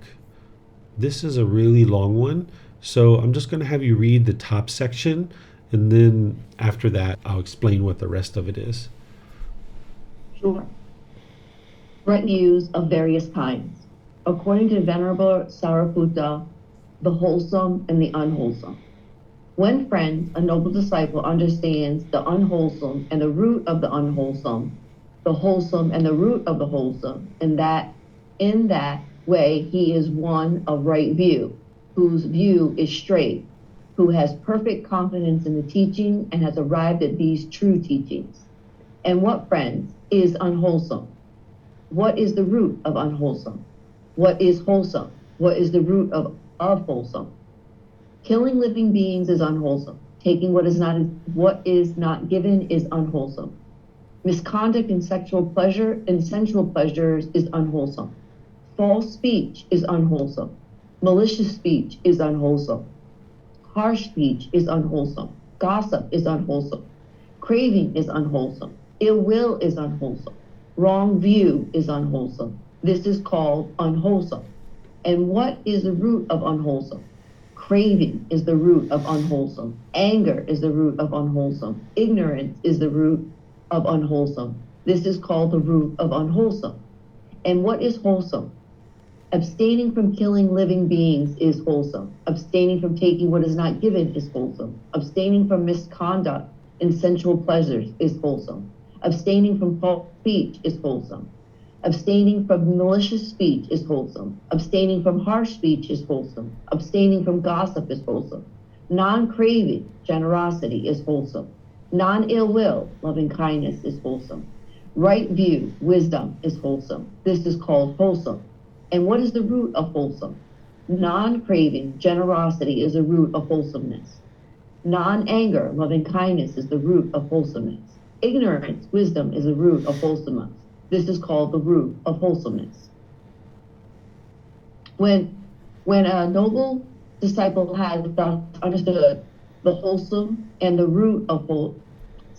This is a really long one. So I'm just going to have you read the top section. And then after that, I'll explain what the rest of it is. Sure. Right views of various kinds. According to Venerable Sariputta, the wholesome and the unwholesome. When friends, a noble disciple understands the unwholesome and the root of the unwholesome, the wholesome and the root of the wholesome, and that in that way he is one of right view, whose view is straight, who has perfect confidence in the teaching and has arrived at these true teachings. And what, friends, is unwholesome? What is the root of unwholesome? What is wholesome? What is the root of wholesome? Killing living beings is unwholesome. Taking what is not given is unwholesome. Misconduct in sexual pleasure and sensual pleasures is unwholesome. False speech is unwholesome. Malicious speech is unwholesome. Harsh speech is unwholesome. Gossip is unwholesome. Craving is unwholesome. Ill will is unwholesome. Wrong view is unwholesome. This is called unwholesome. And what is the root of unwholesome? Craving is the root of unwholesome. Anger is the root of unwholesome. Ignorance is the root of unwholesome. This is called the root of unwholesome. And what is wholesome? Abstaining from killing living beings is wholesome. Abstaining from taking what is not given is wholesome. Abstaining from misconduct in sensual pleasures is wholesome. Abstaining from false speech is wholesome. Abstaining from malicious speech is wholesome. Abstaining from harsh speech is wholesome. Abstaining from gossip is wholesome. Non-craving, generosity, is wholesome. Non-ill will, loving kindness, is wholesome. Right view, wisdom, is wholesome. This is called wholesome. And what is the root of wholesome? Non-craving, generosity, is the root of wholesomeness. Non-anger, loving kindness, is the root of wholesomeness. Ignorance, wisdom, is the root of wholesomeness. This is called the root of wholesomeness. When a noble disciple has understood the wholesome and the root of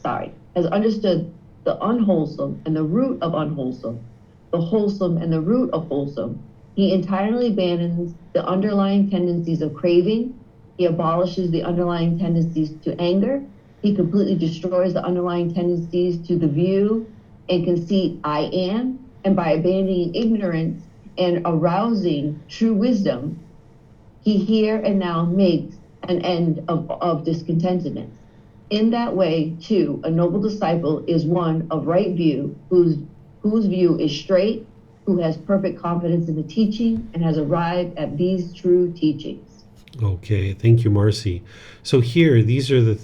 has understood the unwholesome and the root of unwholesome, the wholesome and the root of wholesome, he entirely abandons the underlying tendencies of craving. He abolishes the underlying tendencies to anger. He completely destroys the underlying tendencies to the view and conceit I am, and by abandoning ignorance and arousing true wisdom, he here and now makes an end of discontentedness. In that way, too, a noble disciple is one of right view, whose view is straight, who has perfect confidence in the teaching, and has arrived at these true teachings. Okay, thank you, Marcy. So here, these are the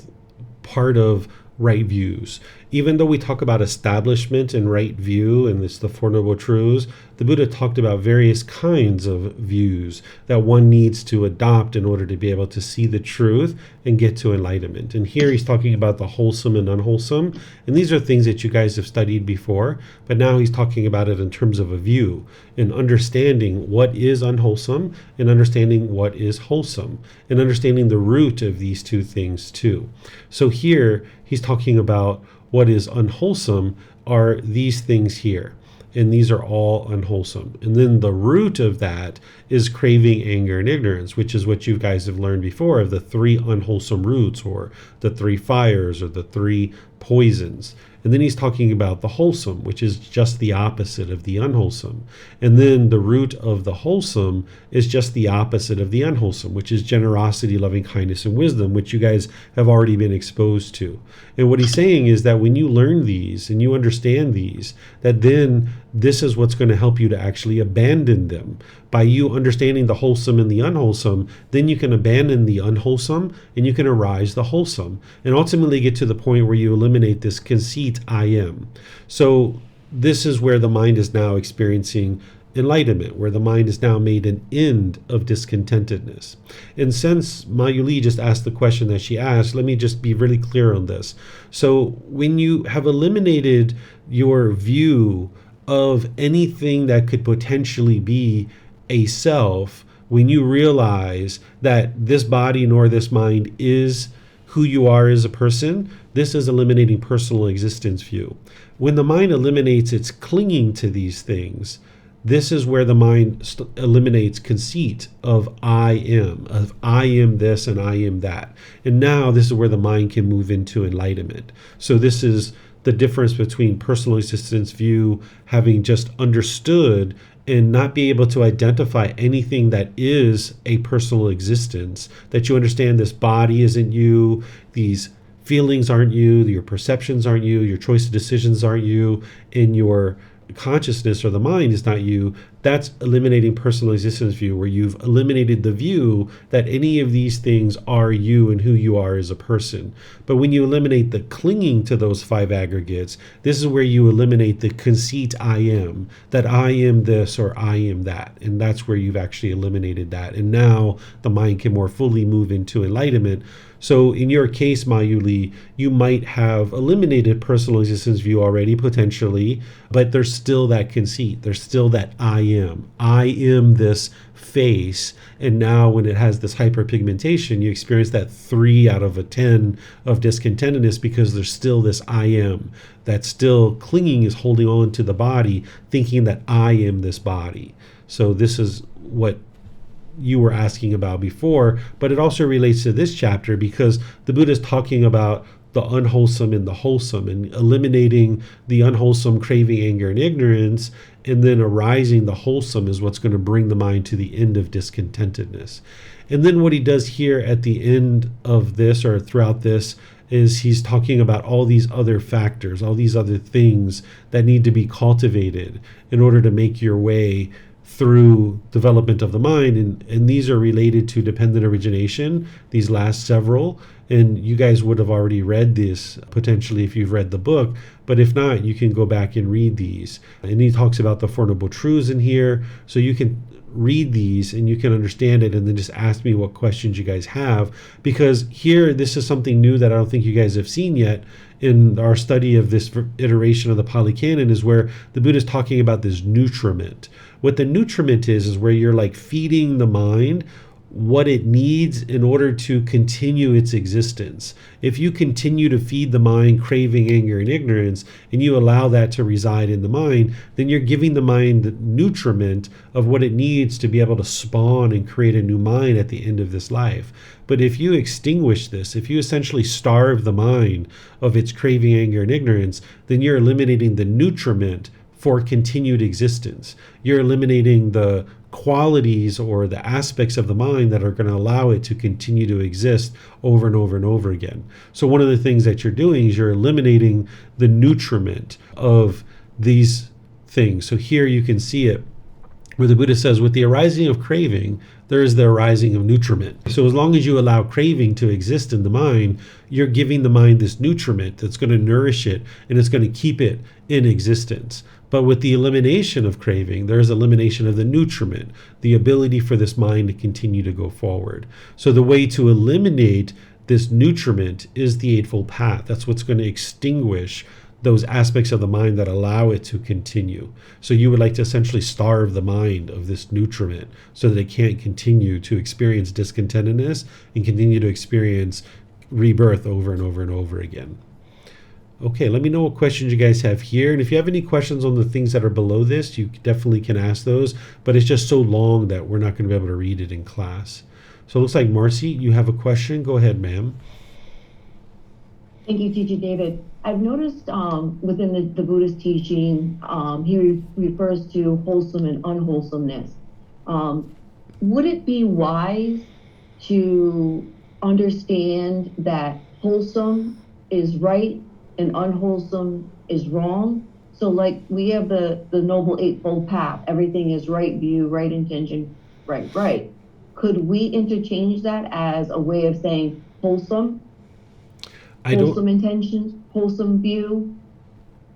part of right views. even though we talk about establishment and right view, and it's the Four Noble Truths, the Buddha talked about various kinds of views that one needs to adopt in order to be able to see the truth and get to enlightenment. And here he's talking about the wholesome and unwholesome. And these are things that you guys have studied before, but now he's talking about it in terms of a view and understanding what is unwholesome and understanding what is wholesome and understanding the root of these two things too. So here he's talking about what is unwholesome are these things here. And these are all unwholesome. And then the root of that is craving, anger, and ignorance, which is what you guys have learned before of the three unwholesome roots, or the three fires, or the three poisons. And then he's talking about the wholesome, which is just the opposite of the unwholesome. And then the root of the wholesome is just the opposite of the unwholesome, which is generosity, loving kindness, and wisdom, which you guys have already been exposed to. And what he's saying is that when you learn these and you understand these, that then this is what's going to help you to actually abandon them. By you understanding the wholesome and the unwholesome, then you can abandon the unwholesome and you can arise the wholesome, and ultimately get to the point where you eliminate this conceit, I am. So this is where the mind is now experiencing enlightenment, where the mind is now made an end of discontentedness. And since Mayuli just asked the question that she asked, let me just be really clear on this. So when you have eliminated your view of anything that could potentially be a self, when you realize that this body nor this mind is who you are as a person, this is eliminating personal existence view. When the mind eliminates its clinging to these things, this is where the mind eliminates conceit of I am this and I am that. And now this is where the mind can move into enlightenment. So this is the difference between personal existence view, having just understood and not be able to identify anything that is a personal existence, that you understand this body isn't you, these feelings aren't you, your perceptions aren't you, your choice of decisions aren't you, and your consciousness or the mind is not you. That's eliminating personal existence view, where you've eliminated the view that any of these things are you and who you are as a person. But when you eliminate the clinging to those five aggregates, this is where you eliminate the conceit I am, that I am this or I am that. And that's where you've actually eliminated that. And now the mind can more fully move into enlightenment. So in your case, Mayuli, you might have eliminated personal existence view already, potentially, but there's still that conceit. There's still that I am. I am this face. And now when it has this hyperpigmentation, you experience that 3 out of 10 of discontentedness, because there's still this I am. That still clinging is holding on to the body, thinking that I am this body. So this is what you were asking about before, but it also relates to this chapter, because the Buddha is talking about the unwholesome and the wholesome, and eliminating the unwholesome craving, anger, and ignorance, and then arising the wholesome is what's going to bring the mind to the end of discontentedness. And then what he does here at the end of this, or throughout this, is he's talking about all these other factors, all these other things that need to be cultivated in order to make your way through development of the mind. And these are related to dependent origination, these last several. And you guys would have already read this potentially if you've read the book, but if not, you can go back and read these. And he talks about the Four Noble Truths in here, so you can read these and you can understand it, and then just ask me what questions you guys have, because here this is something new that I don't think you guys have seen yet in our study of this iteration of the Pali Canon, is where the Buddha is talking about this nutriment. What the nutriment is where you're like feeding the mind what it needs in order to continue its existence. If you continue to feed the mind craving, anger, and ignorance, and you allow that to reside in the mind, then you're giving the mind the nutriment of what it needs to be able to spawn and create a new mind at the end of this life. But if you extinguish this, if you essentially starve the mind of its craving, anger, and ignorance, then you're eliminating the nutriment for continued existence. You're eliminating the qualities or the aspects of the mind that are going to allow it to continue to exist over and over and over again. So one of the things that you're doing is you're eliminating the nutriment of these things. So here you can see it where the Buddha says, with the arising of craving, there is the arising of nutriment. So as long as you allow craving to exist in the mind, you're giving the mind this nutriment that's going to nourish it and it's going to keep it in existence. But with the elimination of craving, there's elimination of the nutriment, the ability for this mind to continue to go forward. So the way to eliminate this nutriment is the Eightfold Path. That's what's going to extinguish those aspects of the mind that allow it to continue. So you would like to essentially starve the mind of this nutriment so that it can't continue to experience discontentedness and continue to experience rebirth over and over and over again. Okay, let me know what questions you guys have here. And if you have any questions on the things that are below this, you definitely can ask those. But it's just so long that we're not going to be able to read it in class. So it looks like Marcy, you have a question. Go ahead, ma'am. Thank you, Teacher David. I've noticed within the Buddhist teaching, he refers to wholesome and unwholesomeness. Would it be wise to understand that wholesome is right and unwholesome is wrong? So like we have the Noble Eightfold Path, everything is right view, right intention, right. Could we interchange that as a way of saying wholesome? Wholesome intentions, wholesome view?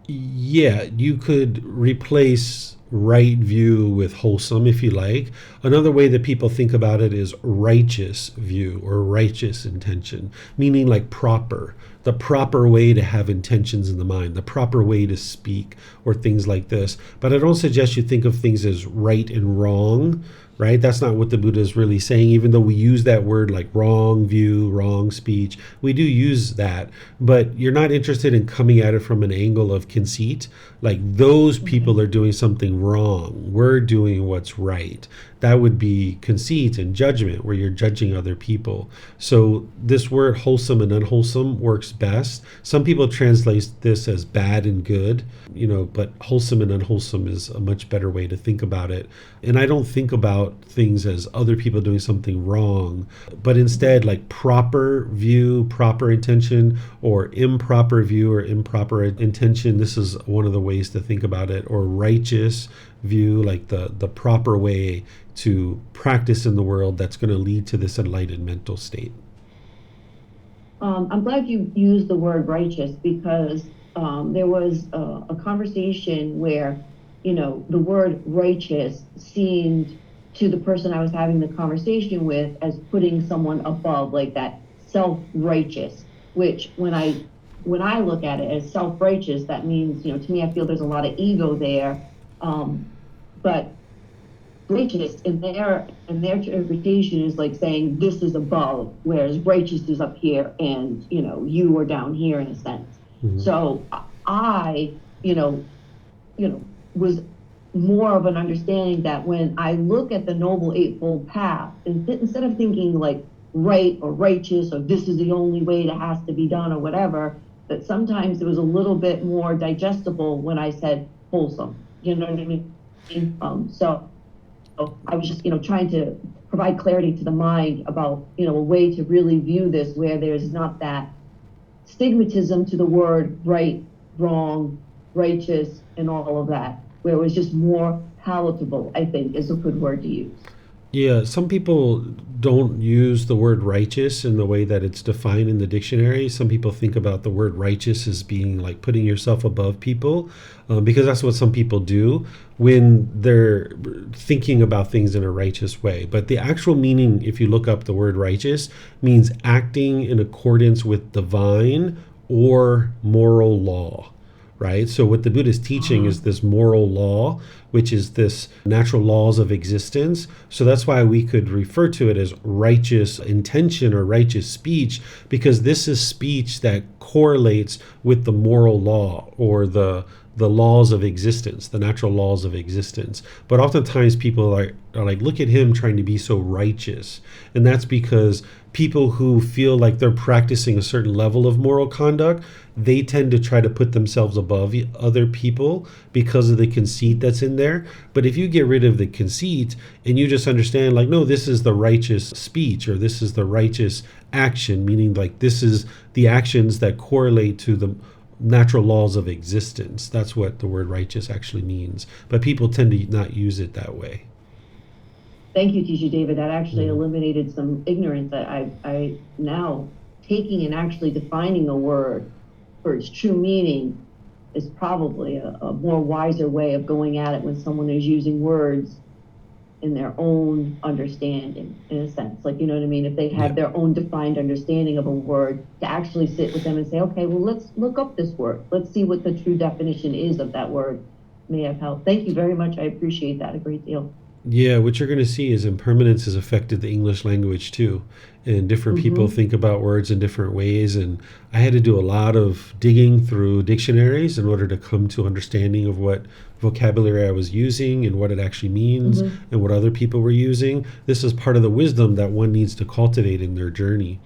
Yeah, you could replace right view with wholesome if you like. Another way that people think about it is righteous view or righteous intention, meaning like proper, the proper way to have intentions in the mind, the proper way to speak or things like this. But I don't suggest you think of things as right and wrong, right? That's not what the Buddha is really saying, even though we use that word like wrong view, wrong speech. We do use that, but you're not interested in coming at it from an angle of conceit. Like those people are doing something wrong. We're doing what's right. That would be conceit and judgment, where you're judging other people. So this word wholesome and unwholesome works best. Some people translate this as bad and good, but wholesome and unwholesome is a much better way to think about it. And I don't think about things as other people doing something wrong, but instead like proper view, proper intention, or improper view or improper intention. This is one of the ways to think about it. Or righteous view, like the proper way to practice in the world that's going to lead to this enlightened mental state. I'm glad you used the word righteous, because there was a conversation where, the word righteous seemed to the person I was having the conversation with as putting someone above, like that self-righteous, which when I look at it as self-righteous, that means, to me, I feel there's a lot of ego there. But righteous in their interpretation is like saying this is above, whereas righteous is up here and, you are down here in a sense. Mm-hmm. So I, was more of an understanding that when I look at the Noble Eightfold Path, instead of thinking like right or righteous or this is the only way that has to be done or whatever, that sometimes it was a little bit more digestible when I said wholesome. You know what I mean? So I was just, trying to provide clarity to the mind about, a way to really view this where there's not that stigmatism to the word right, wrong, righteous, and all of that, where it was just more palatable, I think, is a good word to use. Yeah, some people don't use the word righteous in the way that it's defined in the dictionary. Some people think about the word righteous as being like putting yourself above people, because that's what some people do when they're thinking about things in a righteous way. But the actual meaning, if you look up the word righteous, means acting in accordance with divine or moral law. Right? So what the Buddha is teaching is this moral law, which is this natural laws of existence. So that's why we could refer to it as righteous intention or righteous speech, because this is speech that correlates with the moral law or the laws of existence, the natural laws of existence. But oftentimes people are like, look at him trying to be so righteous. And that's because people who feel like they're practicing a certain level of moral conduct, they tend to try to put themselves above other people because of the conceit that's in there. But if you get rid of the conceit and you just understand like, no, this is the righteous speech or this is the righteous action, meaning like this is the actions that correlate to the natural laws of existence. That's what the word righteous actually means. But people tend to not use it that way. Thank you, Teacher David. That actually eliminated some ignorance that I now taking and actually defining a word for its true meaning is probably a more wiser way of going at it when someone is using words in their own understanding, in a sense. Like, you know what I mean? If they have their own defined understanding of a word, to actually sit with them and say, okay, well, let's look up this word. Let's see what the true definition is of that word. May have helped. Thank you very much. I appreciate that a great deal. Yeah, what you're going to see is impermanence has affected the English language too. And different people think about words in different ways. And I had to do a lot of digging through dictionaries in order to come to understanding of what vocabulary I was using and what it actually means and what other people were using. This is part of the wisdom that one needs to cultivate in their journey.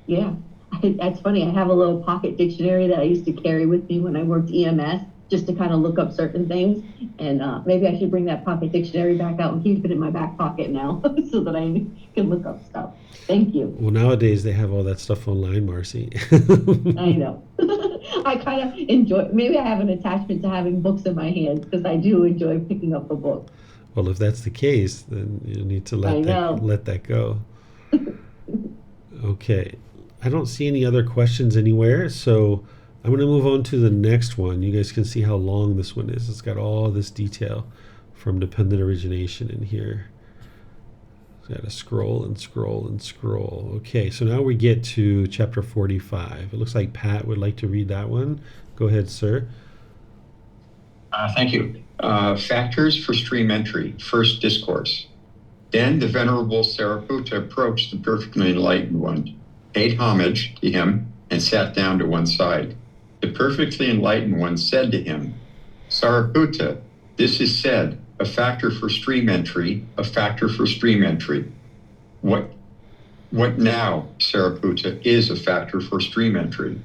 Yeah, that's funny. I have a little pocket dictionary that I used to carry with me when I worked EMS, just to kind of look up certain things. And maybe I should bring that pocket dictionary back out and keep it in my back pocket now so that I can look up stuff. Thank you. Well, nowadays they have all that stuff online, Marcy. I know. I kind of enjoy, maybe I have an attachment to having books in my hands because I do enjoy picking up a book. Well, if that's the case, then you need to let that go. Okay. I don't see any other questions anywhere, so I'm going to move on to the next one. You guys can see how long this one is. It's got all this detail from dependent origination in here. Got to scroll and scroll and scroll. Okay, so now we get to chapter 45. It looks like Pat would like to read that one. Go ahead, sir. Thank you. Factors for stream entry, first discourse. Then the Venerable Sariputta approached the perfectly enlightened one, paid homage to him, and sat down to one side. The perfectly enlightened one said to him, Sariputta, this is said, a factor for stream entry, a factor for stream entry. What now, Sariputta, is a factor for stream entry?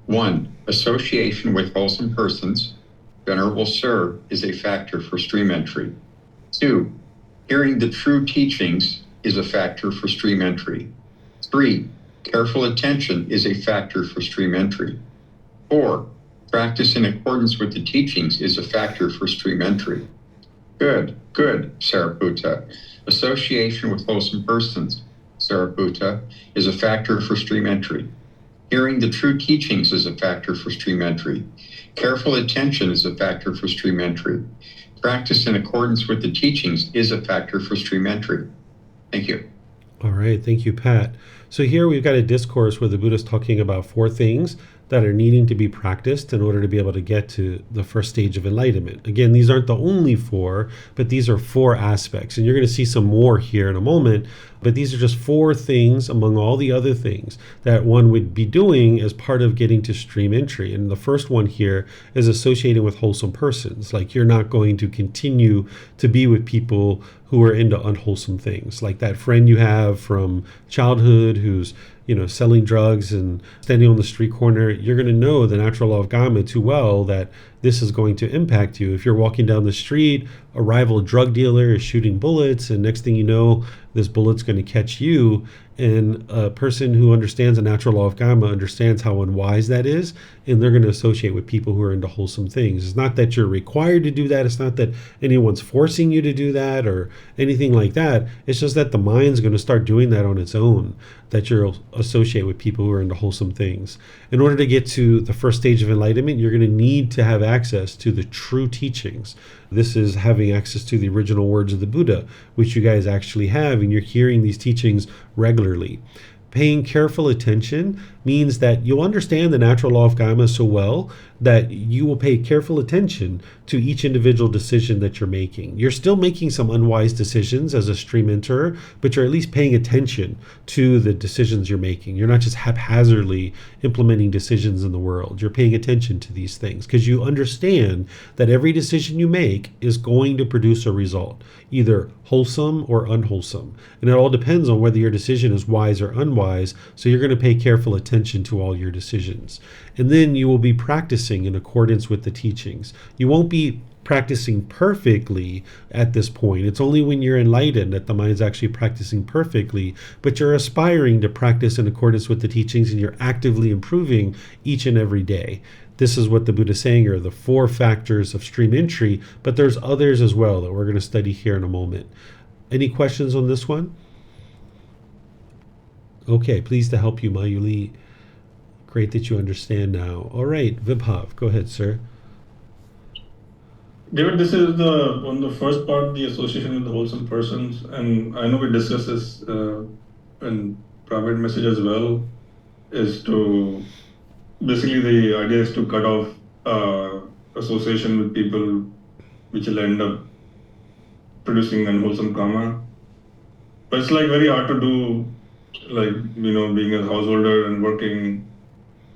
1. Association with wholesome persons, Venerable Sir, is a factor for stream entry. 2. Hearing the true teachings is a factor for stream entry. 3. Careful attention is a factor for stream entry. 4. Practice in accordance with the teachings is a factor for stream entry. Good, Sariputta. Association with wholesome persons, Sariputta, is a factor for stream entry. Hearing the true teachings is a factor for stream entry. Careful attention is a factor for stream entry. Practice in accordance with the teachings is a factor for stream entry. Thank you. All right, thank you, Pat. So here we've got a discourse where the Buddha is talking about 4 things that are needing to be practiced in order to be able to get to the first stage of enlightenment. Again, these aren't the only 4, but these are 4 aspects. And you're going to see some more here in a moment, but these are just 4 things among all the other things that one would be doing as part of getting to stream entry. And the first one here is associating with wholesome persons. Like, you're not going to continue to be with people who are into unwholesome things. Like that friend you have from childhood who's selling drugs and standing on the street corner. You're going to know the natural law of Dhamma too well that this is going to impact you. If you're walking down the street, a rival drug dealer is shooting bullets, and next thing you know, this bullet's going to catch you. And a person who understands the natural law of Dhamma understands how unwise that is, and they're going to associate with people who are into wholesome things. It's not that you're required to do that. It's not that anyone's forcing you to do that or anything like that. It's just that the mind's going to start doing that on its own, that you'll associate with people who are into wholesome things. In order to get to the first stage of enlightenment, you're going to need to have access to the true teachings. This is having access to the original words of the Buddha, which you guys actually have, and you're hearing these teachings regularly. Paying careful attention means that you'll understand the natural law of Dhamma so well that you will pay careful attention to each individual decision that you're making. You're still making some unwise decisions as a stream enterer, but you're at least paying attention to the decisions you're making. You're not just haphazardly implementing decisions in the world. You're paying attention to these things because you understand that every decision you make is going to produce a result, either wholesome or unwholesome. And it all depends on whether your decision is wise or unwise, so you're going to pay careful attention to all your decisions. And then you will be practicing in accordance with the teachings. You won't be practicing perfectly at this point. It's only when you're enlightened that the mind's actually practicing perfectly, but you're aspiring to practice in accordance with the teachings, and you're actively improving each and every day. This is what the Buddha is saying are the 4 factors of stream entry, but there's others as well that we're going to study here in a moment. Any questions on this one? Okay, pleased to help you, Mayuli. Great that you understand now. All right, Vibhav, go ahead, sir. David, this is on the first part, the association with the wholesome persons, and I know we discussed this in private message as well, is to basically the idea is to cut off association with people which will end up producing unwholesome karma. But it's like very hard to do, like, being a householder and working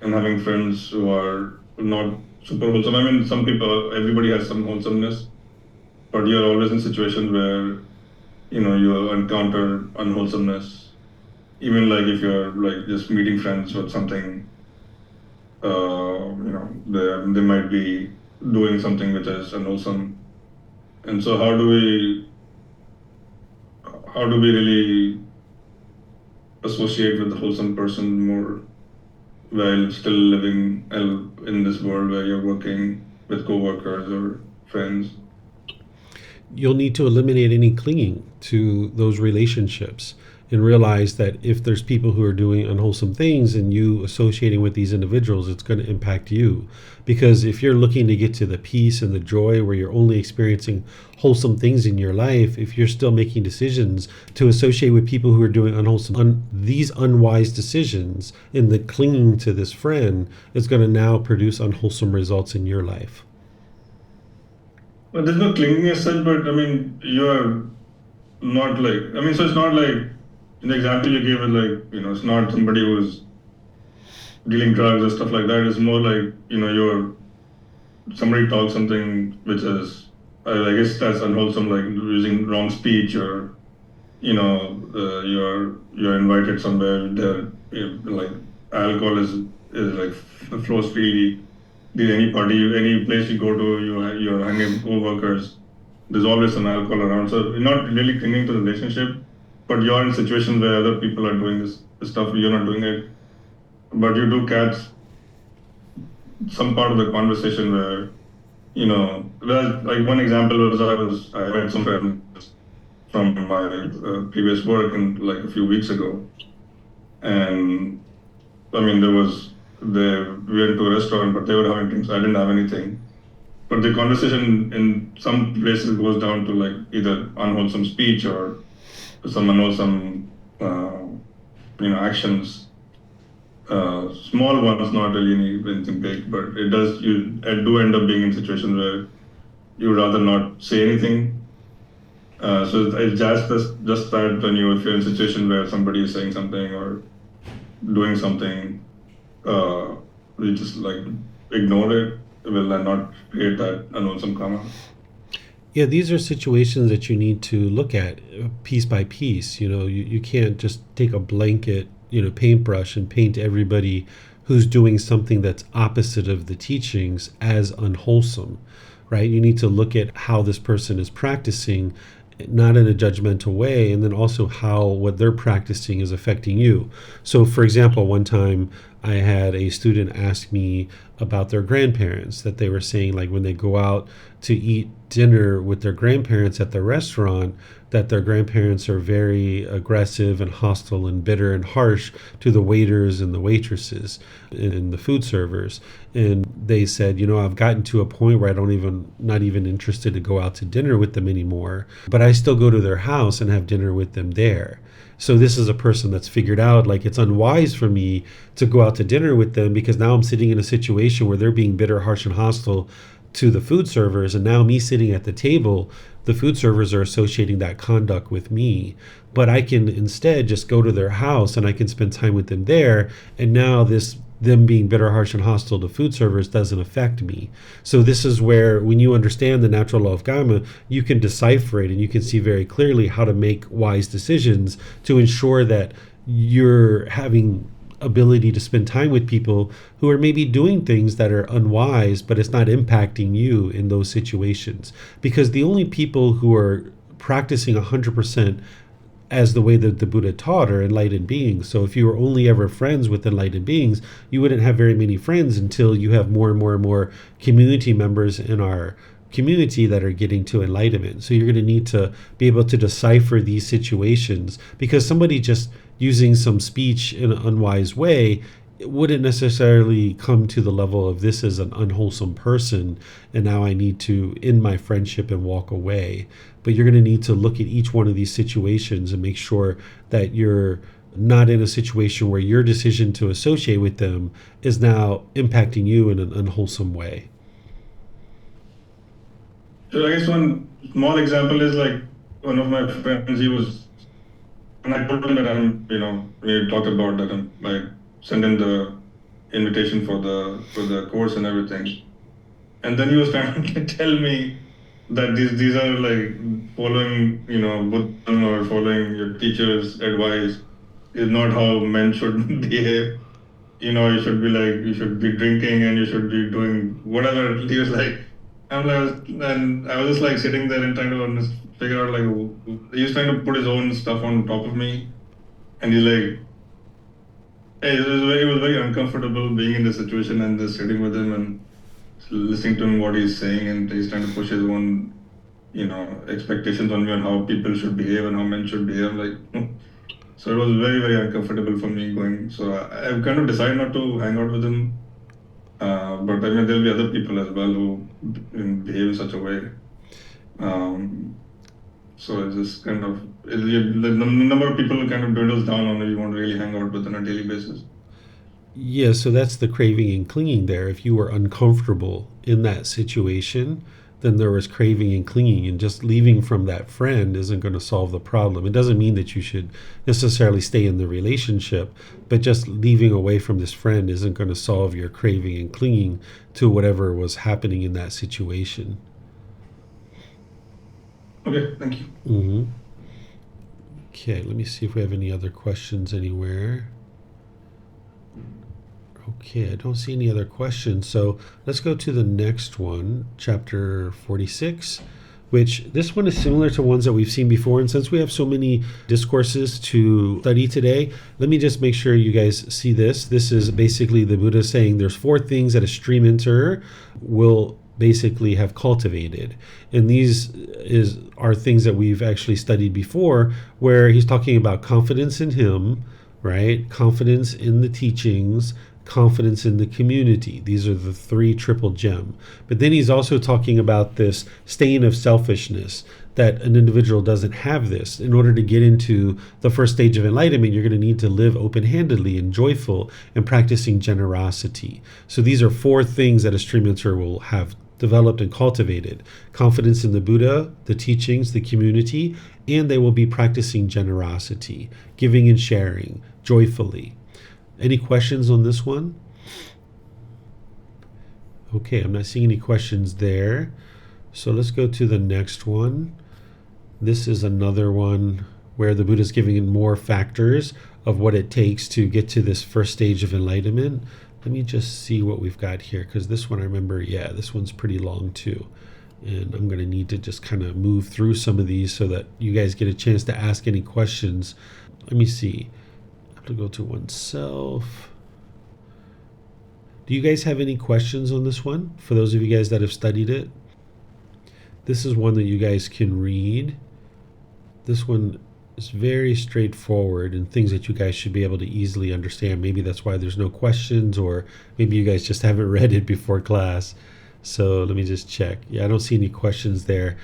and having friends who are not super wholesome. I mean, some people, everybody has some wholesomeness, but you're always in situations where, you encounter unwholesomeness. Even like if you're like just meeting friends or something, they might be doing something which is unwholesome. And so how do we really associate with the wholesome person more while still living in this world where you're working with coworkers or friends? You'll need to eliminate any clinging to those relationships and realize that if there's people who are doing unwholesome things and you associating with these individuals, it's going to impact you. Because if you're looking to get to the peace and the joy where you're only experiencing wholesome things in your life, if you're still making decisions to associate with people who are doing these unwise decisions, and the clinging to this friend is going to now produce unwholesome results in your life. Well, there's no clinging as such, but I mean, you're not like, so it's not like, in the example you gave it like, it's not somebody who's dealing drugs or stuff like that. It's more like, somebody talks something which is, I guess that's unwholesome, like using wrong speech, or, you're invited somewhere there, like alcohol is like flows freely. Any party, any place you go to, you're hanging with co-workers, there's always some alcohol around. So you're not really clinging to the relationship, but you're in situations where other people are doing this stuff, you're not doing it. But you do catch some part of the conversation where, like one example was I met some friends from my previous work like a few weeks ago. And we went to a restaurant, but they were having drinks. I didn't have anything. But the conversation in some places goes down to like either unwholesome speech or some unwholesome, actions. Small ones, not really anything big, but you do end up being in situations where you rather not say anything. So it's just that if you're in a situation where somebody is saying something or doing something, we just like ignore it, will not create that unwholesome karma. Yeah, these are situations that you need to look at piece by piece. You can't just take a blanket, paintbrush and paint everybody who's doing something that's opposite of the teachings as unwholesome, right? You need to look at how this person is practicing, not in a judgmental way, and then also how what they're practicing is affecting you. So, for example, one time I had a student ask me about their grandparents, that they were saying like when they go out to eat dinner with their grandparents at the restaurant, that their grandparents are very aggressive and hostile and bitter and harsh to the waiters and the waitresses and the food servers. And they said, I've gotten to a point where not even interested to go out to dinner with them anymore, but I still go to their house and have dinner with them there. So this is a person that's figured out like it's unwise for me to go out to dinner with them because now I'm sitting in a situation where they're being bitter, harsh, and hostile to the food servers, and now me sitting at the table, the food servers are associating that conduct with me. But I can instead just go to their house and I can spend time with them there, and now them being bitter, harsh, and hostile to food servers doesn't affect me. So this is where, when you understand the natural law of karma, you can decipher it and you can see very clearly how to make wise decisions to ensure that you're having ability to spend time with people who are maybe doing things that are unwise, but it's not impacting you in those situations. Because the only people who are practicing 100% as the way that the Buddha taught are enlightened beings. So if you were only ever friends with enlightened beings, you wouldn't have very many friends until you have more and more and more community members in our community that are getting to enlightenment. So you're going to need to be able to decipher these situations, because somebody just using some speech in an unwise way, it wouldn't necessarily come to the level of this is an unwholesome person and now I need to end my friendship and walk away. But you're going to need to look at each one of these situations and make sure that you're not in a situation where your decision to associate with them is now impacting you in an unwholesome way. So I guess one small example is like one of my friends, and I told him that we talked about that I sent him the invitation for the course and everything. And then he was trying to tell me that these are like following, Buddhism or following your teacher's advice is not how men should behave. You should be drinking and you should be doing whatever. He was like, and I was just like sitting there and trying to figure out, like, he was trying to put his own stuff on top of me. And he's like, hey, it was very uncomfortable being in this situation and just sitting with him and listening to him what he's saying, and he's trying to push his own, expectations on me on how people should behave and how men should behave. Like, so it was very, very uncomfortable for me going. So I've kind of decided not to hang out with him. But there'll be other people as well who behave in such a way. So it's just kind of, the number of people kind of dwindles down on if you want to really hang out with on a daily basis. Yeah, so that's the craving and clinging there. If you were uncomfortable in that situation, then there was craving and clinging, and just leaving from that friend isn't going to solve the problem. It doesn't mean that you should necessarily stay in the relationship, but just leaving away from this friend isn't going to solve your craving and clinging to whatever was happening in that situation. Okay, thank you. Mm-hmm. Okay, let me see if we have any other questions anywhere. Okay, I don't see any other questions. So let's go to the next one, chapter 46, which this one is similar to ones that we've seen before. And since we have so many discourses to study today, let me just make sure you guys see this. This is basically the Buddha saying there's 4 things that a stream enterer will basically have cultivated. And these are things that we've actually studied before, where he's talking about confidence in him, right? Confidence in the teachings, confidence in the community. These are the 3 triple gem. But then he's also talking about this stain of selfishness, that an individual doesn't have this. In order to get into the first stage of enlightenment, you're going to need to live open-handedly and joyful and practicing generosity. So these are 4 things that a stream enterer will have developed and cultivated: confidence in the Buddha, the teachings, the community, and they will be practicing generosity, giving and sharing joyfully. Any questions on this one? Okay, I'm not seeing any questions there. So let's go to the next one. This is another one where the Buddha is giving in more factors of what it takes to get to this first stage of enlightenment. Let me just see what we've got here, because this one I remember, this one's pretty long too. And I'm going to need to just kind of move through some of these so that you guys get a chance to ask any questions. Let me see. I have to go to oneself. Do you guys have any questions on this one? For those of you guys that have studied it, this is one that you guys can read. This one is very straightforward and things that you guys should be able to easily understand. Maybe that's why there's no questions, or maybe you guys just haven't read it before class. So let me just check. I don't see any questions there.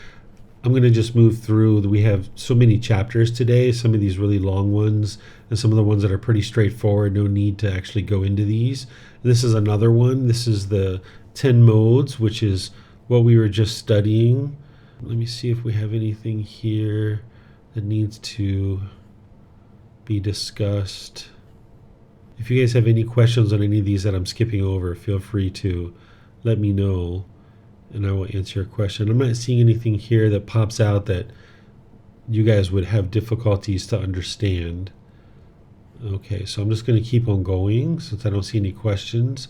I'm going to just move through. We have so many chapters today, some of these really long ones and some of the ones that are pretty straightforward. No need to actually go into these. This is another one. This is the 10 modes, which is what we were just studying. Let me see if we have anything here that needs to be discussed. If you guys have any questions on any of these that I'm skipping over, feel free to let me know and I will answer your question. I'm not seeing anything here that pops out that you guys would have difficulties to understand. Okay, so I'm just going to keep on going since I don't see any questions.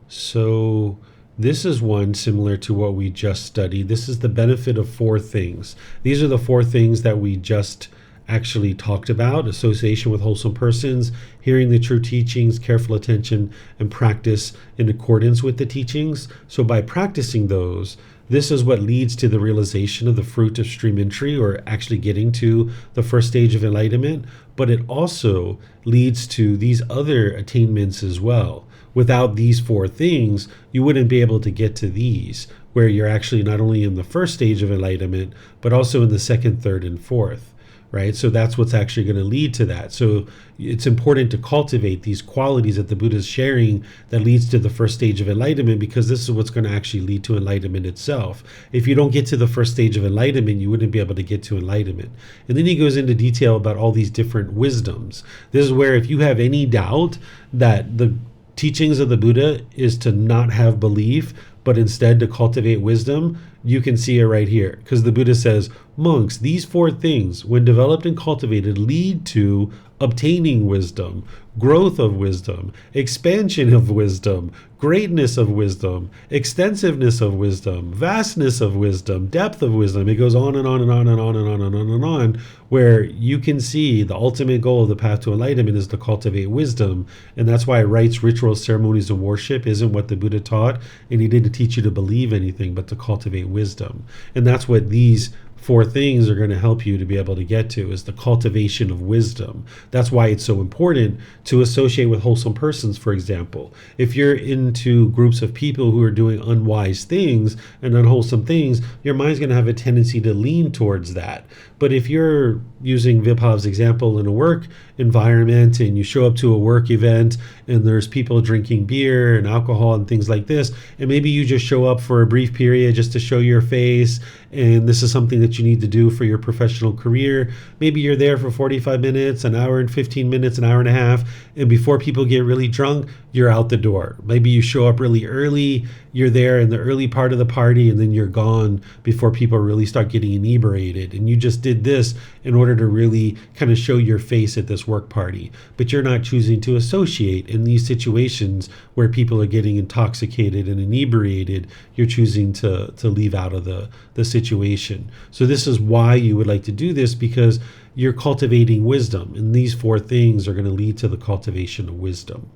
So this is one similar to what we just studied. This is the benefit of 4 things. These are the 4 things that we just actually talked about: association with wholesome persons, hearing the true teachings, careful attention, and practice in accordance with the teachings. So by practicing those, This is what leads to the realization of the fruit of stream entry, or actually getting to the first stage of enlightenment, but it also leads to these other attainments as well. Without these four things, you wouldn't be able to get to these, where you're actually not only in the first stage of enlightenment, but also in the second, third, and fourth, right? So that's what's actually going to lead to that. So it's important to cultivate these qualities that the Buddha is sharing that leads to the first stage of enlightenment, because this is what's going to actually lead to enlightenment itself. If you don't get to the first stage of enlightenment, you wouldn't be able to get to enlightenment. And then he goes into detail about all these different wisdoms. This is where, if you have any doubt that the teachings of the Buddha is to not have belief, but instead to cultivate wisdom, you can see it right here. Because the Buddha says, monks, these four things, when developed and cultivated, lead to obtaining wisdom, growth of wisdom, expansion of wisdom, greatness of wisdom, extensiveness of wisdom, vastness of wisdom, depth of wisdom. It goes on and on and on and on and on and on and on, where you can see the ultimate goal of the path to enlightenment is to cultivate wisdom. And that's why rites, rituals, ceremonies, and worship isn't what the Buddha taught. And he didn't teach you to believe anything, but to cultivate wisdom. And that's what these four things are going to help you to be able to get to, is the cultivation of wisdom. That's why it's so important to associate with wholesome persons, for example. If you're into groups of people who are doing unwise things and unwholesome things, your mind's going to have a tendency to lean towards that. But if you're using Vibhav's example in a work environment, and you show up to a work event and there's people drinking beer and alcohol and things like this, and maybe you just show up for a brief period just to show your face, and this is something that you need to do for your professional career. Maybe you're there for 45 minutes, an hour and 15 minutes, an hour and a half, and before people get really drunk, you're out the door. Maybe you show up really early, you're there in the early part of the party, and then you're gone before people really start getting inebriated. And you just did this in order to really kind of show your face at this work party. But you're not choosing to associate in these situations where people are getting intoxicated and inebriated. You're choosing to leave out of the situation. So this is why you would like to do this, because you're cultivating wisdom. And these four things are going to lead to the cultivation of wisdom.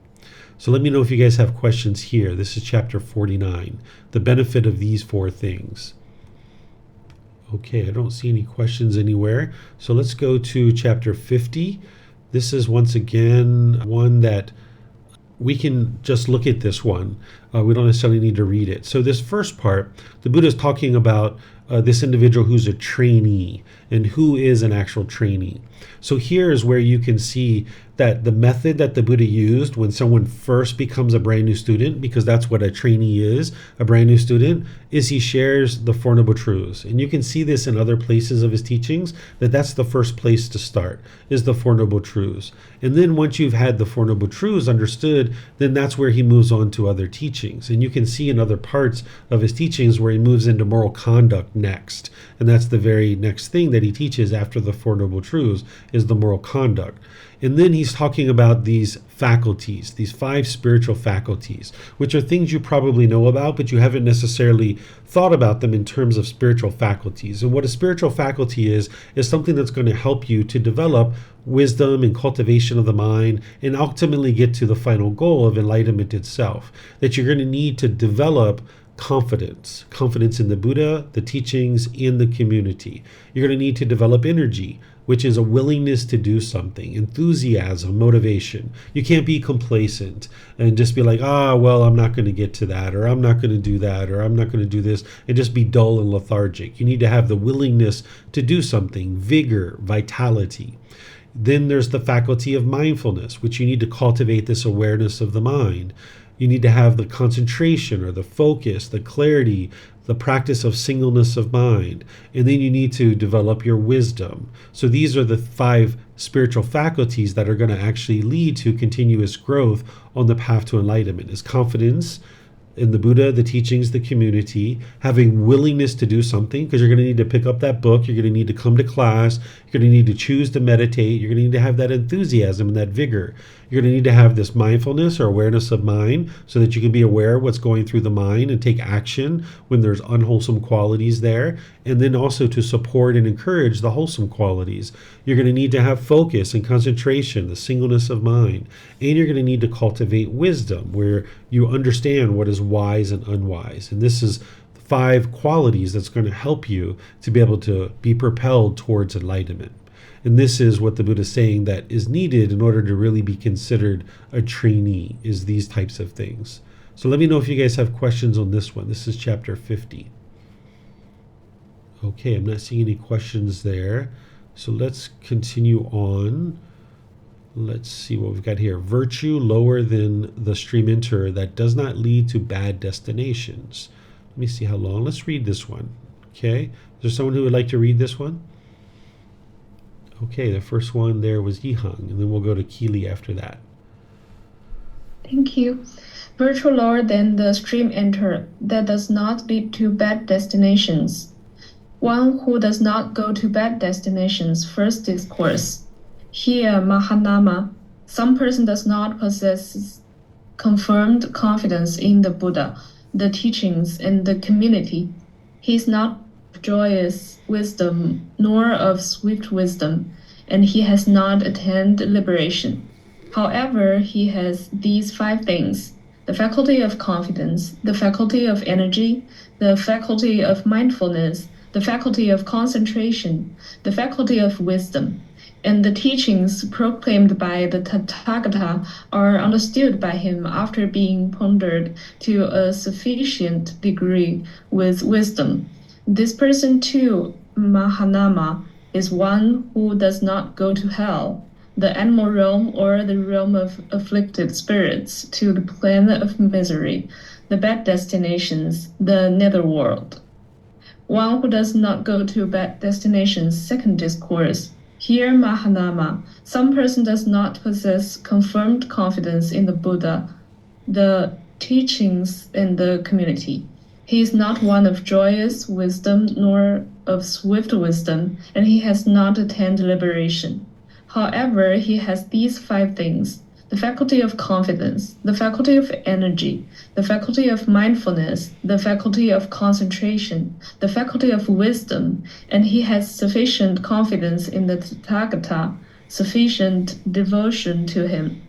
So let me know if you guys have questions here. This is chapter 49, the benefit of these four things. Okay, I don't see any questions anywhere. So let's go to chapter 50. This is once again one that we can just look at this one. We don't necessarily need to read it. So this first part, the Buddha is talking about this individual who's a trainee and who is an actual trainee. So here is where you can see that the method that the Buddha used when someone first becomes a brand new student, because that's what a trainee is, a brand new student, is he shares the Four Noble Truths. And you can see this in other places of his teachings, that's the first place to start, is the Four Noble Truths. And then once you've had the Four Noble Truths understood, then that's where he moves on to other teachings. And you can see in other parts of his teachings where he moves into moral conduct next. And that's the very next thing that he teaches after the Four Noble Truths, is the moral conduct. And then he's talking about these faculties, these 5 spiritual faculties, which are things you probably know about, but you haven't necessarily thought about them in terms of spiritual faculties. And what a spiritual faculty is something that's going to help you to develop wisdom and cultivation of the mind, and ultimately get to the final goal of enlightenment itself. That you're going to need to develop confidence in the Buddha, the teachings, in the community. You're going to need to develop energy, which is a willingness to do something, enthusiasm, motivation. You can't be complacent and just be like, well, I'm not going to get to that, or I'm not going to do that, or I'm not going to do this, and just be dull and lethargic. You need to have the willingness to do something, vigor, vitality. Then there's the faculty of mindfulness, which you need to cultivate this awareness of the mind. You need to have the concentration or the focus, the clarity, the practice of singleness of mind. And then you need to develop your wisdom. So these are the 5 spiritual faculties that are going to actually lead to continuous growth on the path to enlightenment. Is confidence in the Buddha, the teachings, the community, having willingness to do something, because you're going to need to pick up that book, you're going to need to come to class, you're going to need to choose to meditate, you're going to need to have that enthusiasm and that vigor. You're going to need to have this mindfulness or awareness of mind, so that you can be aware of what's going through the mind and take action when there's unwholesome qualities there, and then also to support and encourage the wholesome qualities. You're going to need to have focus and concentration, the singleness of mind, and you're going to need to cultivate wisdom, where you understand what is wise and unwise. And this is 5 qualities that's going to help you to be able to be propelled towards enlightenment. And this is what the Buddha is saying that is needed in order to really be considered a trainee, is these types of things. So let me know if you guys have questions on this one. This is chapter 50. Okay, I'm not seeing any questions there. So let's continue on. Let's see what we've got here. Virtue lower than the stream enter that does not lead to bad destinations. Let me see how long. Let's read this one. Okay, is there someone who would like to read this one? Okay, the first one there was Yihang, and then we'll go to Keely after that. Thank you. Virtue lower than the stream enter that does not lead to bad destinations. One who does not go to bad destinations. First discourse. Here, Mahanama, some person does not possess confirmed confidence in the Buddha, the teachings, and the community. He is not of joyous wisdom, nor of swift wisdom, and he has not attained liberation. However, he has these 5 things: the faculty of confidence, the faculty of energy, the faculty of mindfulness, the faculty of concentration, the faculty of wisdom. And the teachings proclaimed by the Tathagata are understood by him after being pondered to a sufficient degree with wisdom. This person too, Mahanama, is one who does not go to hell, the animal realm or the realm of afflicted spirits, to the plane of misery, the bad destinations, the netherworld. One who does not go to bad destinations. Second discourse. Here, Mahanama, some person does not possess confirmed confidence in the Buddha, the teachings, and the community. He is not one of joyous wisdom nor of swift wisdom, and he has not attained liberation. However, he has these 5 things: the faculty of confidence, the faculty of energy, the faculty of mindfulness, the faculty of concentration, the faculty of wisdom, and he has sufficient confidence in the Tathagata, sufficient devotion to him.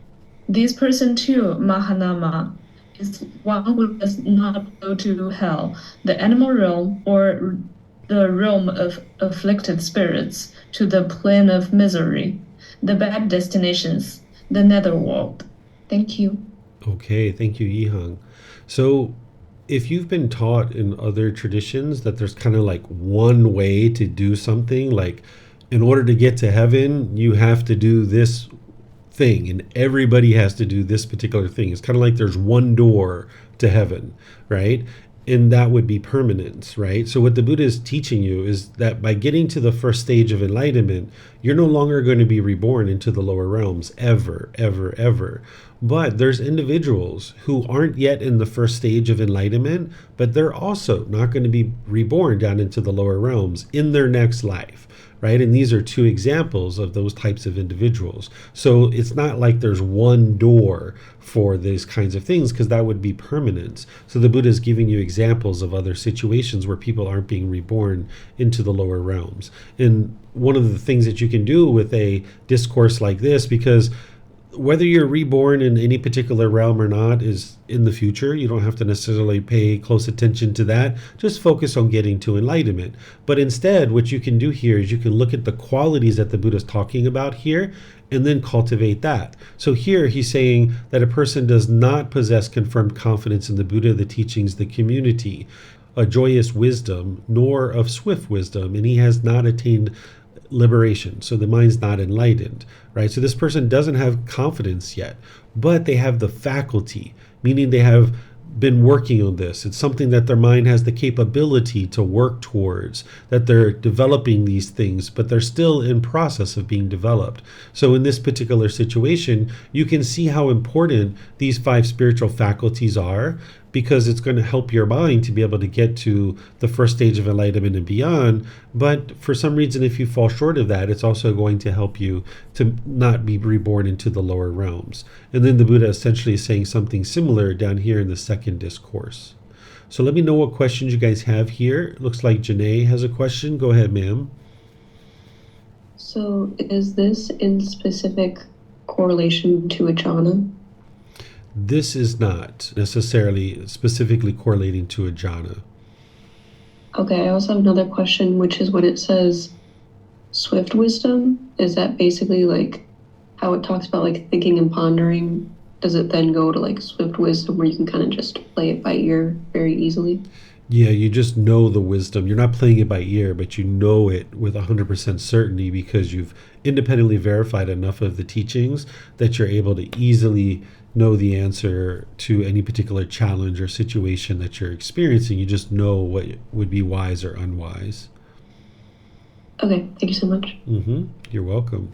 This person too, Mahanama, is one who does not go to hell, the animal realm, or the realm of afflicted spirits, to the plane of misery, the bad destinations, the netherworld. Thank you. Okay, thank you, Yihang. So if you've been taught in other traditions that there's kind of like one way to do something, like in order to get to heaven, you have to do this thing and everybody has to do this particular thing. It's kind of like there's one door to heaven, right? And that would be permanence, right? So what the Buddha is teaching you is that by getting to the first stage of enlightenment, you're no longer going to be reborn into the lower realms ever, ever, ever. But there's individuals who aren't yet in the first stage of enlightenment, but they're also not going to be reborn down into the lower realms in their next life, right? And these are 2 examples of those types of individuals. So it's not like there's one door for these kinds of things, because that would be permanence. So the Buddha is giving you examples of other situations where people aren't being reborn into the lower realms. And one of the things that you can do with a discourse like this, because whether you're reborn in any particular realm or not is in the future. You don't have to necessarily pay close attention to that. Just focus on getting to enlightenment. But instead, what you can do here is you can look at the qualities that the Buddha is talking about here and then cultivate that. So here he's saying that a person does not possess confirmed confidence in the Buddha, the teachings, the community, a joyous wisdom, nor of swift wisdom, and he has not attained liberation. So the mind's not enlightened, right? So this person doesn't have confidence yet, but they have the faculty, meaning they have been working on this. It's something that their mind has the capability to work towards, that they're developing these things, but they're still in process of being developed. So in this particular situation, you can see how important these 5 spiritual faculties are, because it's going to help your mind to be able to get to the first stage of enlightenment and beyond. But for some reason, if you fall short of that, it's also going to help you to not be reborn into the lower realms. And then the Buddha essentially is saying something similar down here in the second discourse. So let me know what questions you guys have here. It looks like Janae has a question. Go ahead, ma'am. So is this in specific correlation to a jhana? This is not necessarily specifically correlating to a jhana. Okay, I also have another question, which is when it says swift wisdom, is that basically like how it talks about like thinking and pondering? Does it then go to like swift wisdom where you can kind of just play it by ear very easily? Yeah, you just know the wisdom. You're not playing it by ear, but you know it with 100% certainty because you've independently verified enough of the teachings that you're able to easily know the answer to any particular challenge or situation that you're experiencing. You just know what would be wise or unwise. Okay, thank you so much. You're welcome.